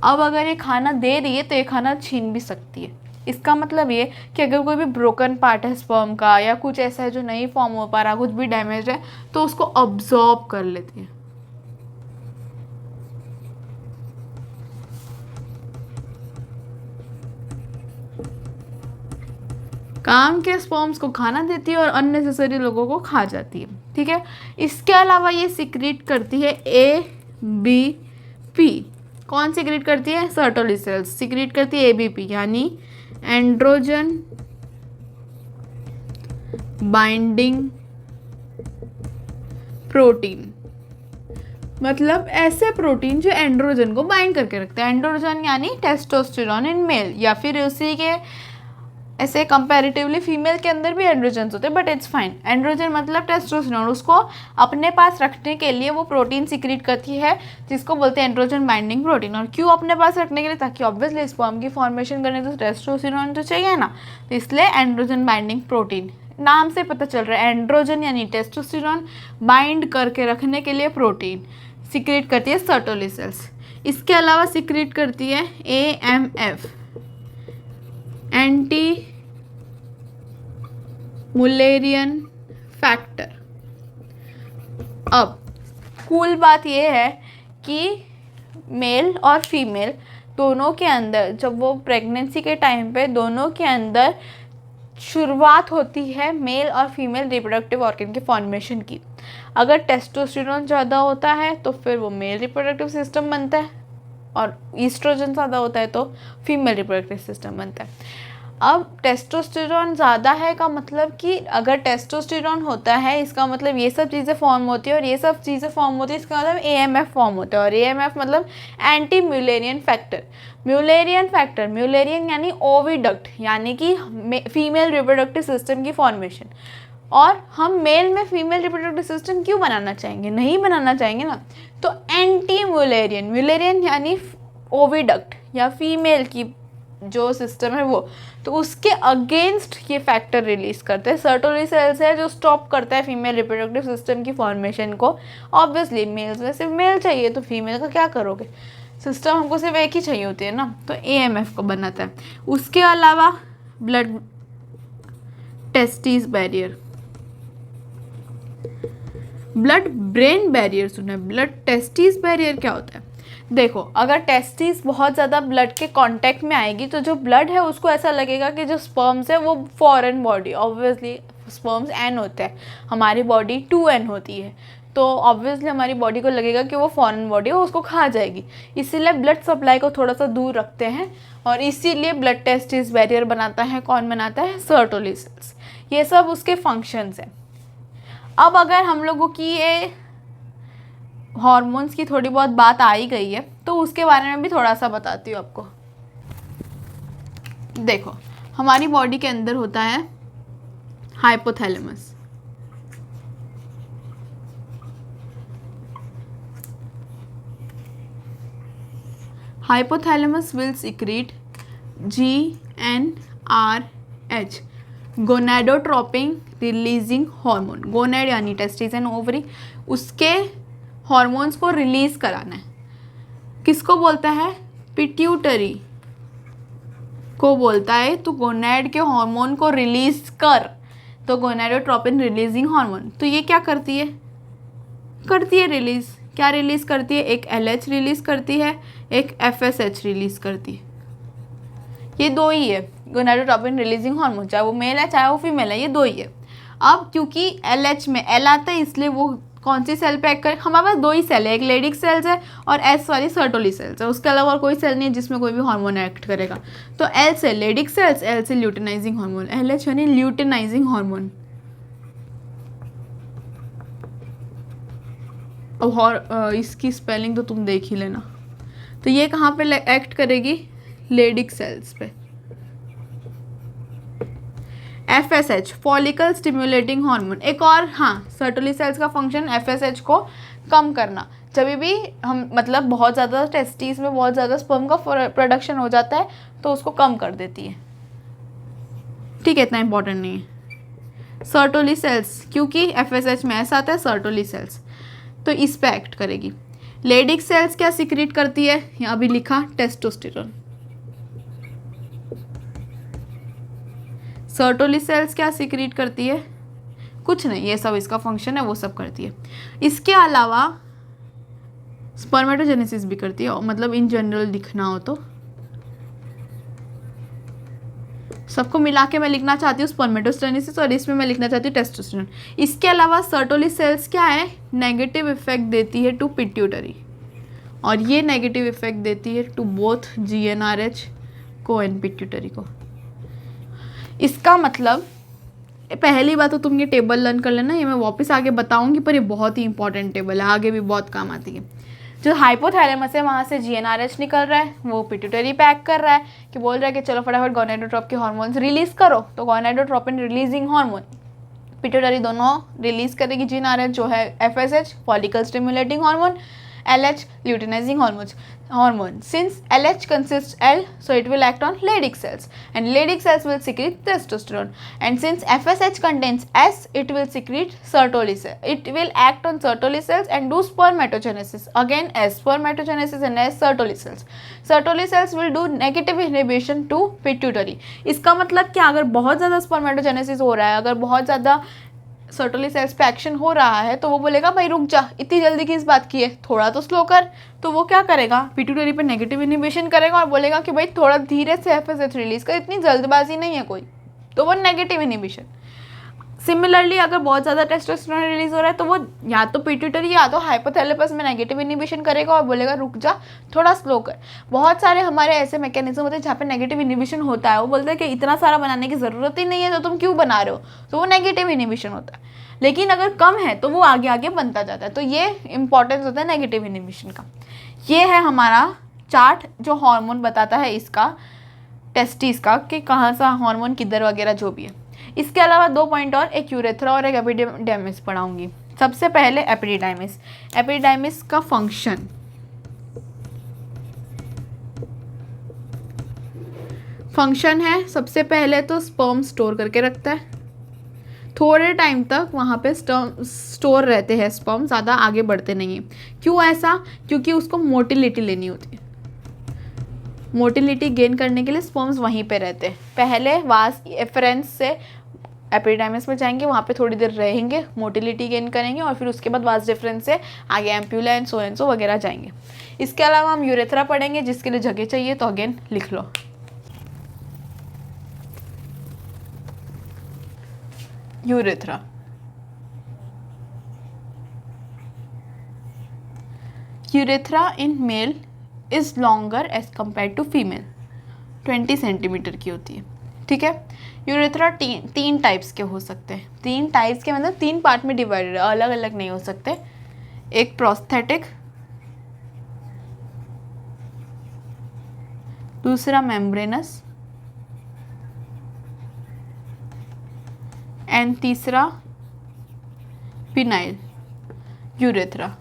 अब अगर ये खाना दे रही है तो ये खाना छीन भी सकती है। इसका मतलब ये कि अगर कोई भी ब्रोकन पार्ट है स्पर्म का, या कुछ ऐसा है जो नहीं फॉर्म हो पा रहा, कुछ भी डैमेज है, तो उसको अब्जॉर्ब कर लेती है। काम के स्पर्म्स को खाना देती है और अननेसेसरी लोगों को खा जाती है। ठीक है, इसके अलावा ये सिक्रीट करती है ABP। कौन सिक्रीट करती है? सर्टोली सेल्स सिक्रीट करती है ABP, यानी एंड्रोजन बाइंडिंग प्रोटीन। मतलब ऐसे प्रोटीन जो एंड्रोजन को बाइंड करके रखते हैं। एंड्रोजन यानी टेस्टोस्टेरोन इन मेल, या फिर उसी के ऐसे कंपैरेटिवली फीमेल के अंदर भी एंड्रोजन्स होते हैं, बट इट्स फाइन। एंड्रोजन मतलब टेस्टोस्टेरोन, उसको अपने पास रखने के लिए वो प्रोटीन सिक्रीट करती है जिसको बोलते हैं एंड्रोजन बाइंडिंग प्रोटीन। और क्यों अपने पास रखने के लिए? ताकि ऑब्वियसली स्पर्म की फॉर्मेशन करने तो टेस्टोस्टेरोन तो चाहिए ना, तो इसलिए एंड्रोजन बाइंडिंग प्रोटीन। नाम से पता चल रहा है, एंड्रोजन यानी टेस्टोस्टेरोन, बाइंड करके रखने के लिए प्रोटीन सिक्रीट करती है सर्टोली सेल्स। इसके अलावा सिक्रीट करती है AMF, एंटी मुलेरियन फैक्टर। अब कूल बात ये है कि मेल और फीमेल दोनों के अंदर, जब वो प्रेगनेंसी के टाइम पे दोनों के अंदर शुरुआत होती है मेल और फीमेल रिप्रोडक्टिव ऑर्गन के फॉर्मेशन की। अगर टेस्टोस्टेरोन ज़्यादा होता है तो फिर वो मेल रिप्रोडक्टिव सिस्टम बनता है, और ईस्ट्रोजन ज़्यादा होता है तो फीमेल रिप्रोडक्टिव सिस्टम बनता है। अब टेस्टोस्टेरोन ज़्यादा है का मतलब कि अगर टेस्टोस्टेरोन होता है इसका मतलब ये सब चीज़ें फॉर्म होती है, और ये सब चीज़ें फॉर्म होती है इसका मतलब एएमएफ फॉर्म होता है, और एएमएफ मतलब anti Mullerian factor. Mullerian factor, Mullerian यानी ओविडक्ट, यानी कि फीमेल रिप्रोडक्टिव सिस्टम की फॉर्मेशन। और हम मेल में फीमेल रिप्रोडक्टिव सिस्टम क्यों बनाना चाहेंगे? नहीं बनाना चाहेंगे ना। तो एंटी म्यूलेरियन, म्यूलेरियन यानी ओविडक्ट या फीमेल की जो सिस्टम है वो, तो उसके अगेंस्ट ये फैक्टर रिलीज करते हैं। सर्टोली सेल्स है जो स्टॉप करता है फीमेल रिप्रोडक्टिव सिस्टम की फॉर्मेशन को। ऑब्वियसली मेल्स में सिर्फ मेल चाहिए तो फीमेल का क्या करोगे, सिस्टम हमको सिर्फ एक ही चाहिए होती है ना, तो एएमएफ को बनाता है। उसके अलावा blood testis barrier, blood brain barrier सुना है, ब्लड टेस्टिस बैरियर क्या होता है? देखो, अगर टेस्टिस बहुत ज़्यादा ब्लड के कांटेक्ट में आएगी तो जो ब्लड है उसको ऐसा लगेगा कि जो स्पर्म्स है वो फॉरेन बॉडी, ऑब्वियसली स्पर्म्स एन होता है, हमारी बॉडी 2n होती है, तो ऑब्वियसली हमारी बॉडी को लगेगा कि वो फॉरेन बॉडी है, वो उसको खा जाएगी। इसीलिए ब्लड सप्लाई को थोड़ा सा दूर रखते हैं, और इसीलिए ब्लड टेस्टिस बैरियर बनाता है। कौन बनाता है? Sertoli sales. ये सब उसके फंक्शंस हैं। अब अगर हम लोगों की ये हॉर्मोन्स की थोड़ी बहुत बात आ ही गई है तो उसके बारे में भी थोड़ा सा बताती हूँ आपको। देखो, हमारी बॉडी के अंदर होता है hypothalamus. Hypothalamus will secrete GnRH, gonadotropin releasing hormone. Gonad यानी टेस्टिस एंड ओवरी, उसके हॉर्मोन्स को रिलीज कराना है। किसको बोलता है? पिट्यूटरी को बोलता है तो गोनेड के हार्मोन को रिलीज कर, तो गोनेडोट्रोपिन रिलीजिंग हार्मोन। तो ये क्या करती है? करती है रिलीज। क्या रिलीज करती है? एक LH रिलीज करती है, एक FSH रिलीज करती है। ये दो ही है गोनेडोट्रोपिन रिलीजिंग हार्मोन, चाहे वो मेल है चाहे वो फीमेल है, ये दो ही है। अब क्योंकि LH में L आता है इसलिए वो कौन सी सेल पे एक्ट करे? हमारे पास दो ही सेल है, एक लेडिक सेल्स है और S वाली सर्टोली सेल्स है, उसके अलावा और कोई सेल नहीं है जिसमें कोई भी हार्मोन एक्ट करेगा। तो L से लेडिक सेल्स, L से ल्यूटिनाइजिंग हार्मोन, LH यानी ल्यूटिनाइजिंग हार्मोन। अब इसकी स्पेलिंग तो तुम देख ही लेना। तो ये कहाँ पे एक्ट करेगी? लेडिक सेल्स पे। FSH फॉलिकल स्टिमुलेटिंग हार्मोन, एक और, हाँ, सर्टोली सेल्स का फंक्शन FSH को कम करना। जब भी हम मतलब बहुत ज़्यादा टेस्टिस में बहुत ज़्यादा स्पर्म का प्रोडक्शन हो जाता है तो उसको कम कर देती है। ठीक है, इतना इंपॉर्टेंट नहीं है। सर्टोली सेल्स, क्योंकि FSH में ऐसा आता है सर्टोली सेल्स, तो इस पे एक्ट करेगी। लेडिक सेल्स क्या सिक्रीट करती है? यहाँ भी लिखा टेस्टोस्टेरोन। सर्टोली सेल्स क्या सिक्रीट करती है? कुछ नहीं, ये सब इसका फंक्शन है, वो सब करती है। इसके अलावा स्पर्मेटोजेनेसिस भी करती है, मतलब इन जनरल दिखना हो तो सबको मिला के मैं लिखना चाहती हूँ स्पर्मेटोजेनेसिस, और इसमें मैं लिखना चाहती हूँ टेस्टोस्टेरोन। इसके अलावा सर्टोली सेल्स क्या है? नेगेटिव इफेक्ट देती है टू पिट्यूटरी, और ये नेगेटिव इफेक्ट देती है टू बोथ GnRH को एंड पिट्यूटरी को। इसका मतलब, पहली बात तो तुम ये टेबल लर्न कर लेना, ये मैं वापस आगे बताऊंगी, पर ये बहुत ही इंपॉर्टेंट टेबल है, आगे भी बहुत काम आती है। जो हाइपोथैलेमस है वहाँ से GnRH निकल रहा है, वो पिट्यूटरी पैक कर रहा है कि बोल रहा है कि चलो फटाफट गोनेडोट्रोप के हार्मोन्स रिलीज करो, तो गोनेडोट्रोपिन रिलीजिंग हार्मोन पिट्यूटरी दोनों रिलीज करेगी। GnRH जो है FSH follicle stimulating hormone, LH luteinizing hormone. Since LH consists L, so it will act on Leydig cells, and Leydig cells will secrete testosterone. And since FSH contains S, it will secrete Sertoli cell. It will act on Sertoli cells and do spermatogenesis. Again S, spermatogenesis and S Sertoli cells. Sertoli cells will do negative inhibition to pituitary. इसका मतलब क्या? अगर बहुत ज़्यादा spermatogenesis हो रहा है, अगर बहुत ज़्यादा सर्टोली सेल्स पे एक्शन हो रहा है तो वो बोलेगा भाई रुक जा, इतनी जल्दी किस बात की है, थोड़ा तो स्लो कर। तो वो क्या करेगा, पिट्यूटरी पे नेगेटिव इनिबिशन करेगा और बोलेगा कि भाई थोड़ा धीरे से FSH रिलीज कर, इतनी जल्दबाजी नहीं है कोई, तो वो नेगेटिव इनिबिशन। सिमिलरली अगर बहुत ज़्यादा टेस्टोस्टेरोन रिलीज हो रहा है तो वो या तो पिट्यूटरी या तो हाइपोथैलेमस में नेगेटिव इनिबिशन करेगा और बोलेगा रुक जा, थोड़ा स्लो कर। बहुत सारे हमारे ऐसे मैकेनिज्म होते हैं जहाँ पे नेगेटिव इनिबिशन होता है, वो बोलते हैं कि इतना सारा बनाने की ज़रूरत ही नहीं है तो तुम क्यों बना रहे हो, तो वो नेगेटिव इनिबिशन होता है। लेकिन अगर कम है तो वो आगे आगे बनता जाता है। तो ये इंपॉर्टेंस होता है नेगेटिव इनिबिशन का। ये है हमारा चार्ट जो हार्मोन बताता है इसका, टेस्टिस का, कि कहाँ सा हार्मोन किधर वगैरह जो भी है। इसके अलावा 2 पॉइंट और, एक यूरेथ्रा और एक एपिडिडाइमिस पढ़ाऊंगी। सबसे पहले एपिडिडाइमिस। एपिडिडाइमिस का फंक्शन है सबसे पहले तो स्पर्म स्टोर करके रखता है, थोड़े टाइम तक वहाँ पे स्टोर रहते हैं स्पर्म, ज़्यादा आगे बढ़ते नहीं हैं। क्यों ऐसा, क्योंकि उसको मोटिलिटी लेनी होती है। मोटिलिटी गेन करने के लिए स्पर्म्स वहीं पे रहते हैं। पहले वास एफरेंस से एपिडाइमिस में जाएंगे, वहाँ पे थोड़ी देर रहेंगे, मोटिलिटी गेन करेंगे और फिर उसके बाद वास डिफरेंस से आगे एम्प्यूला एंड सो वगैरह जाएंगे। इसके अलावा हम यूरेथ्रा पढ़ेंगे जिसके लिए जगह चाहिए तो अगेन लिख लो। Urethra, urethra in male is longer as compare to female, 20 centimetre की होती है। ठीक है। यूरेथ्रा तीन टाइप्स के हो सकते हैं। 3 टाइप्स के मतलब 3 पार्ट में डिवाइडेड, अलग अलग नहीं हो सकते। एक प्रोस्थेटिक, दूसरा मेम्ब्रेनस एंड तीसरा पिनाइल यूरेथ्रा।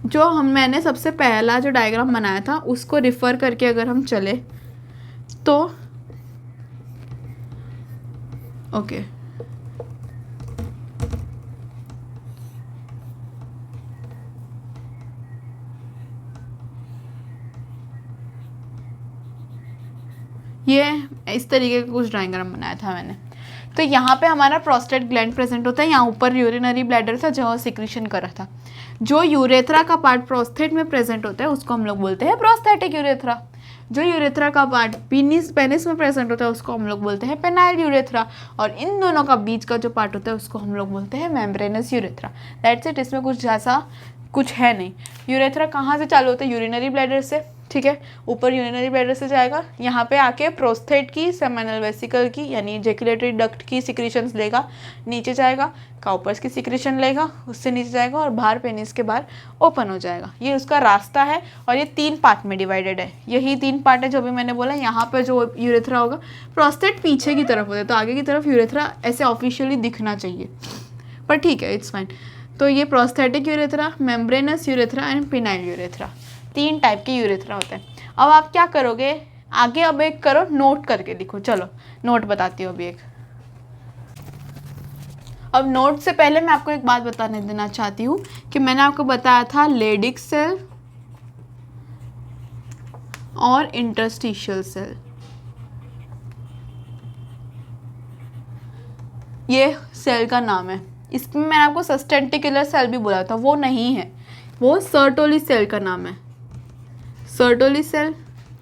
जो मैंने सबसे पहला जो डायग्राम बनाया था उसको रिफ़र करके अगर हम चले तो ओके, ये इस तरीके का कुछ डायग्राम बनाया था मैंने। तो यहाँ पे हमारा प्रोस्टेट ग्लैंड प्रेजेंट होता है, यहाँ ऊपर यूरिनरी ब्लैडर था जो सिक्रीशन कर रहा था। जो यूरेथ्रा का पार्ट प्रोस्टेट में प्रेजेंट होता है उसको हम लोग बोलते हैं प्रोस्थेटिक यूरेथ्रा। जो यूरेथ्रा का पार्ट पेनिस में प्रेजेंट होता है उसको हम लोग बोलते हैं पेनाइल यूरेथ्रा। और इन दोनों का बीच का जो पार्ट होता है उसको हम लोग बोलते हैं मेम्ब्रेनस यूरेथ्रा। That's it. इसमें कुछ जैसा कुछ है नहीं। यूरेथ्रा कहाँ से चालू होता है, यूरिनरी ब्लैडर से। ठीक है, ऊपर यूरिनरी ब्लैडर से जाएगा, यहाँ पे आके प्रोस्थेट की, सेमिनल वेसिकल की यानी जेकुलेटरी डक्ट की सिक्रीशंस लेगा, नीचे जाएगा काउपर्स की सिक्रीशन लेगा, उससे नीचे जाएगा और बाहर पेनिस के बाहर ओपन हो जाएगा। ये उसका रास्ता है और ये 3 पार्ट में डिवाइडेड है। यही 3 पार्ट है जो भी मैंने बोला। यहाँ पे जो यूरेथ्रा होगा, प्रोस्टेट पीछे की तरफ होता है तो आगे की तरफ यूरेथ्रा ऐसे ऑफिशियली दिखना चाहिए, पर ठीक है, इट्स फाइन। तो ये prosthetic urethra, membranes urethra and phenyl urethra, 3 type के यूरेथ्रा होते हैं। अब आप क्या करोगे आगे, अब एक करो, नोट करके लिखो। चलो नोट बताती हूँ अभी एक। अब नोट से पहले मैं आपको एक बात बताने देना चाहती हूँ कि मैंने आपको बताया था लेडिक सेल और इंटरस्टिशियल सेल। ये सेल का नाम है। इसमें मैंने आपको सस्टेंटिकुलर सेल भी बोला था, वो नहीं है, वो सर्टोली सेल का नाम है। सर्टोली सेल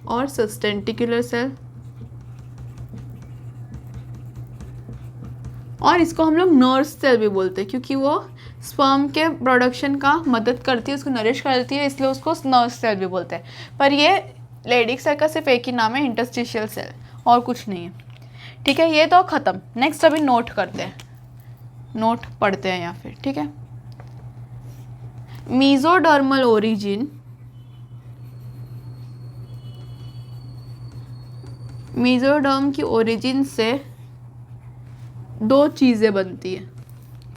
और सस्टेंटिकुलर सेल, और इसको हम लोग नर्स सेल भी बोलते हैं क्योंकि वो स्पर्म के प्रोडक्शन का मदद करती है, उसको नरिश करती है, इसलिए उसको नर्स सेल भी बोलते हैं। पर ये लेडिक सेल का सिर्फ एक ही नाम है, इंटरस्टिशियल सेल, और कुछ नहीं है। ठीक है, ये तो ख़त्म। नेक्स्ट अभी नोट करते हैं, नोट पढ़ते हैं या फिर। ठीक है, मीजोडर्मल ओरिजिन, मीजोडर्म की ओरिजिन से 2 चीज़ें बनती है।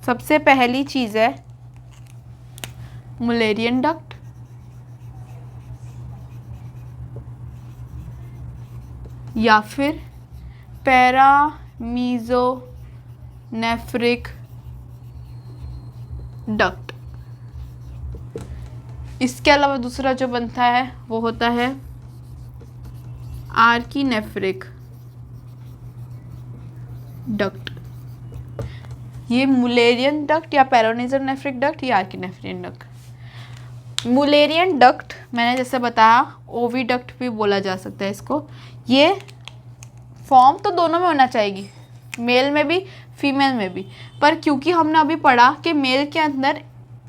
सबसे पहली चीज़ है मुलेरियन डक्ट, या फिर पैरामीजोनेफ्रिक डक्ट। इसके अलावा दूसरा जो बनता है वो होता है आर्कीनेफ्रिक डक्ट। ये मुलेरियन डक्ट या पेरोनेसोनेफ्रिक डक्ट या आर्कीनेफ्रिक डक्ट। मुलेरियन डक्ट मैंने जैसे बताया, ओविडक्ट भी बोला जा सकता है इसको। ये फॉर्म तो दोनों में होना चाहिए, मेल में भी फीमेल में भी, पर क्योंकि हमने अभी पढ़ा कि मेल के अंदर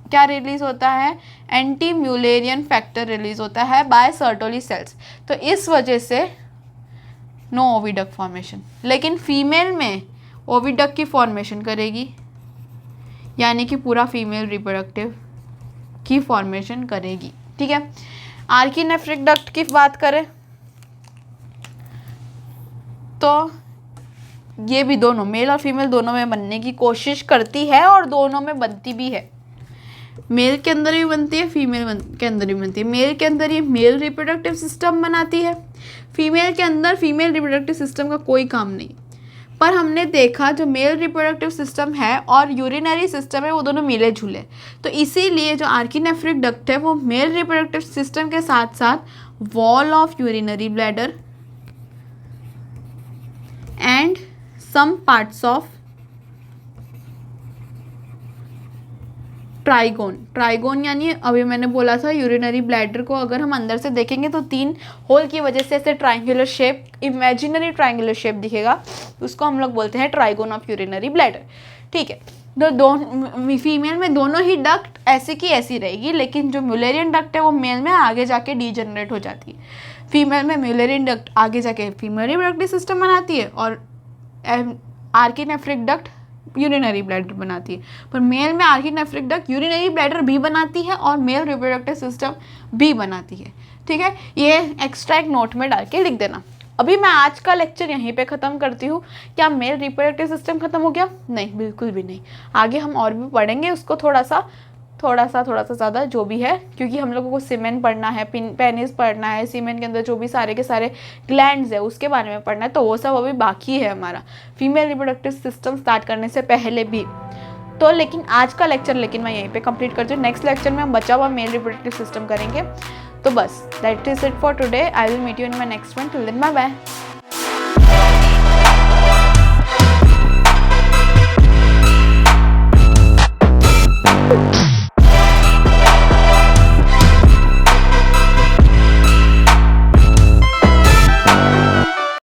क्या रिलीज होता है, एंटी म्यूलेरियन फैक्टर रिलीज होता है बाय सर्टोली सेल्स, तो इस वजह से नो ओविडक्ट फॉर्मेशन। लेकिन फीमेल में ओविडक्ट की फॉर्मेशन करेगी, यानी कि पूरा फीमेल रिप्रोडक्टिव की फॉर्मेशन करेगी। ठीक है। आर्कीनेफ्रिक डक्ट की बात करें तो ये भी दोनों, मेल और फीमेल दोनों में बनने की कोशिश करती है और दोनों में बनती भी है। मेल के अंदर भी बनती है, फीमेल के अंदर भी बनती है। मेल के अंदर ये मेल रिप्रोडक्टिव सिस्टम बनाती है, फीमेल के अंदर फीमेल रिप्रोडक्टिव सिस्टम का कोई काम नहीं। पर हमने देखा जो मेल रिप्रोडक्टिव सिस्टम है और यूरिनरी सिस्टम है वो दोनों मिले जुले, तो इसीलिए जो आर्कीनेफ्रिक डक्ट है वो मेल रिप्रोडक्टिव सिस्टम के साथ साथ wall of urinary bladder and some parts of trigone यानी अभी मैंने बोला था यूरिनरी ब्लैडर को अगर हम अंदर से देखेंगे तो 3 होल की वजह से ऐसे triangular shape, imaginary triangular shape दिखेगा, उसको हम लोग बोलते हैं ट्राइगोन ऑफ यूरिनरी ब्लैडर। ठीक है। तो फीमेल में दोनों ही डक्ट ऐसी की ऐसी रहेगी, लेकिन जो म्यूलेरियन डक्ट है वो मेल में आगे जाके डीजनरेट हो जाती है। फीमेल में म्यूलेरियन डक्ट आगे जाके फीमेल रिप्रोडक्टिव सिस्टम बनाती है और आर्कीनेफ्रिक डक्ट यूरिनरी ब्लैडर बनाती है। पर मेल में आर्कीनेफ्रिक डक्ट यूरिनरी ब्लैडर भी बनाती है और मेल रिप्रोडक्टिव सिस्टम भी बनाती है। ठीक है। ये एक्स्ट्रा एक नोट में डाल के लिख देना। अभी मैं आज का लेक्चर यहीं पे ख़त्म करती हूँ। क्या मेल रिप्रोडक्टिव सिस्टम ख़त्म हो गया? नहीं, बिल्कुल भी नहीं। आगे हम और भी पढ़ेंगे उसको थोड़ा सा ज़्यादा जो भी है, क्योंकि हम लोगों को सीमेन पढ़ना है, पेनिस पढ़ना है, सीमेन के अंदर जो भी सारे के सारे ग्लैंड्स है उसके बारे में पढ़ना है, तो वो सब अभी बाकी है हमारा फीमेल रिप्रोडक्टिव सिस्टम स्टार्ट करने से पहले भी। तो लेकिन आज का लेक्चर मैं यहीं पे कंप्लीट करती हूँ। नेक्स्ट लेक्चर में हम बचा हुआ मेल रिप्रोडक्टिव सिस्टम करेंगे। तो बस that is it for today. I will meet you in my next one. Till then bye bye.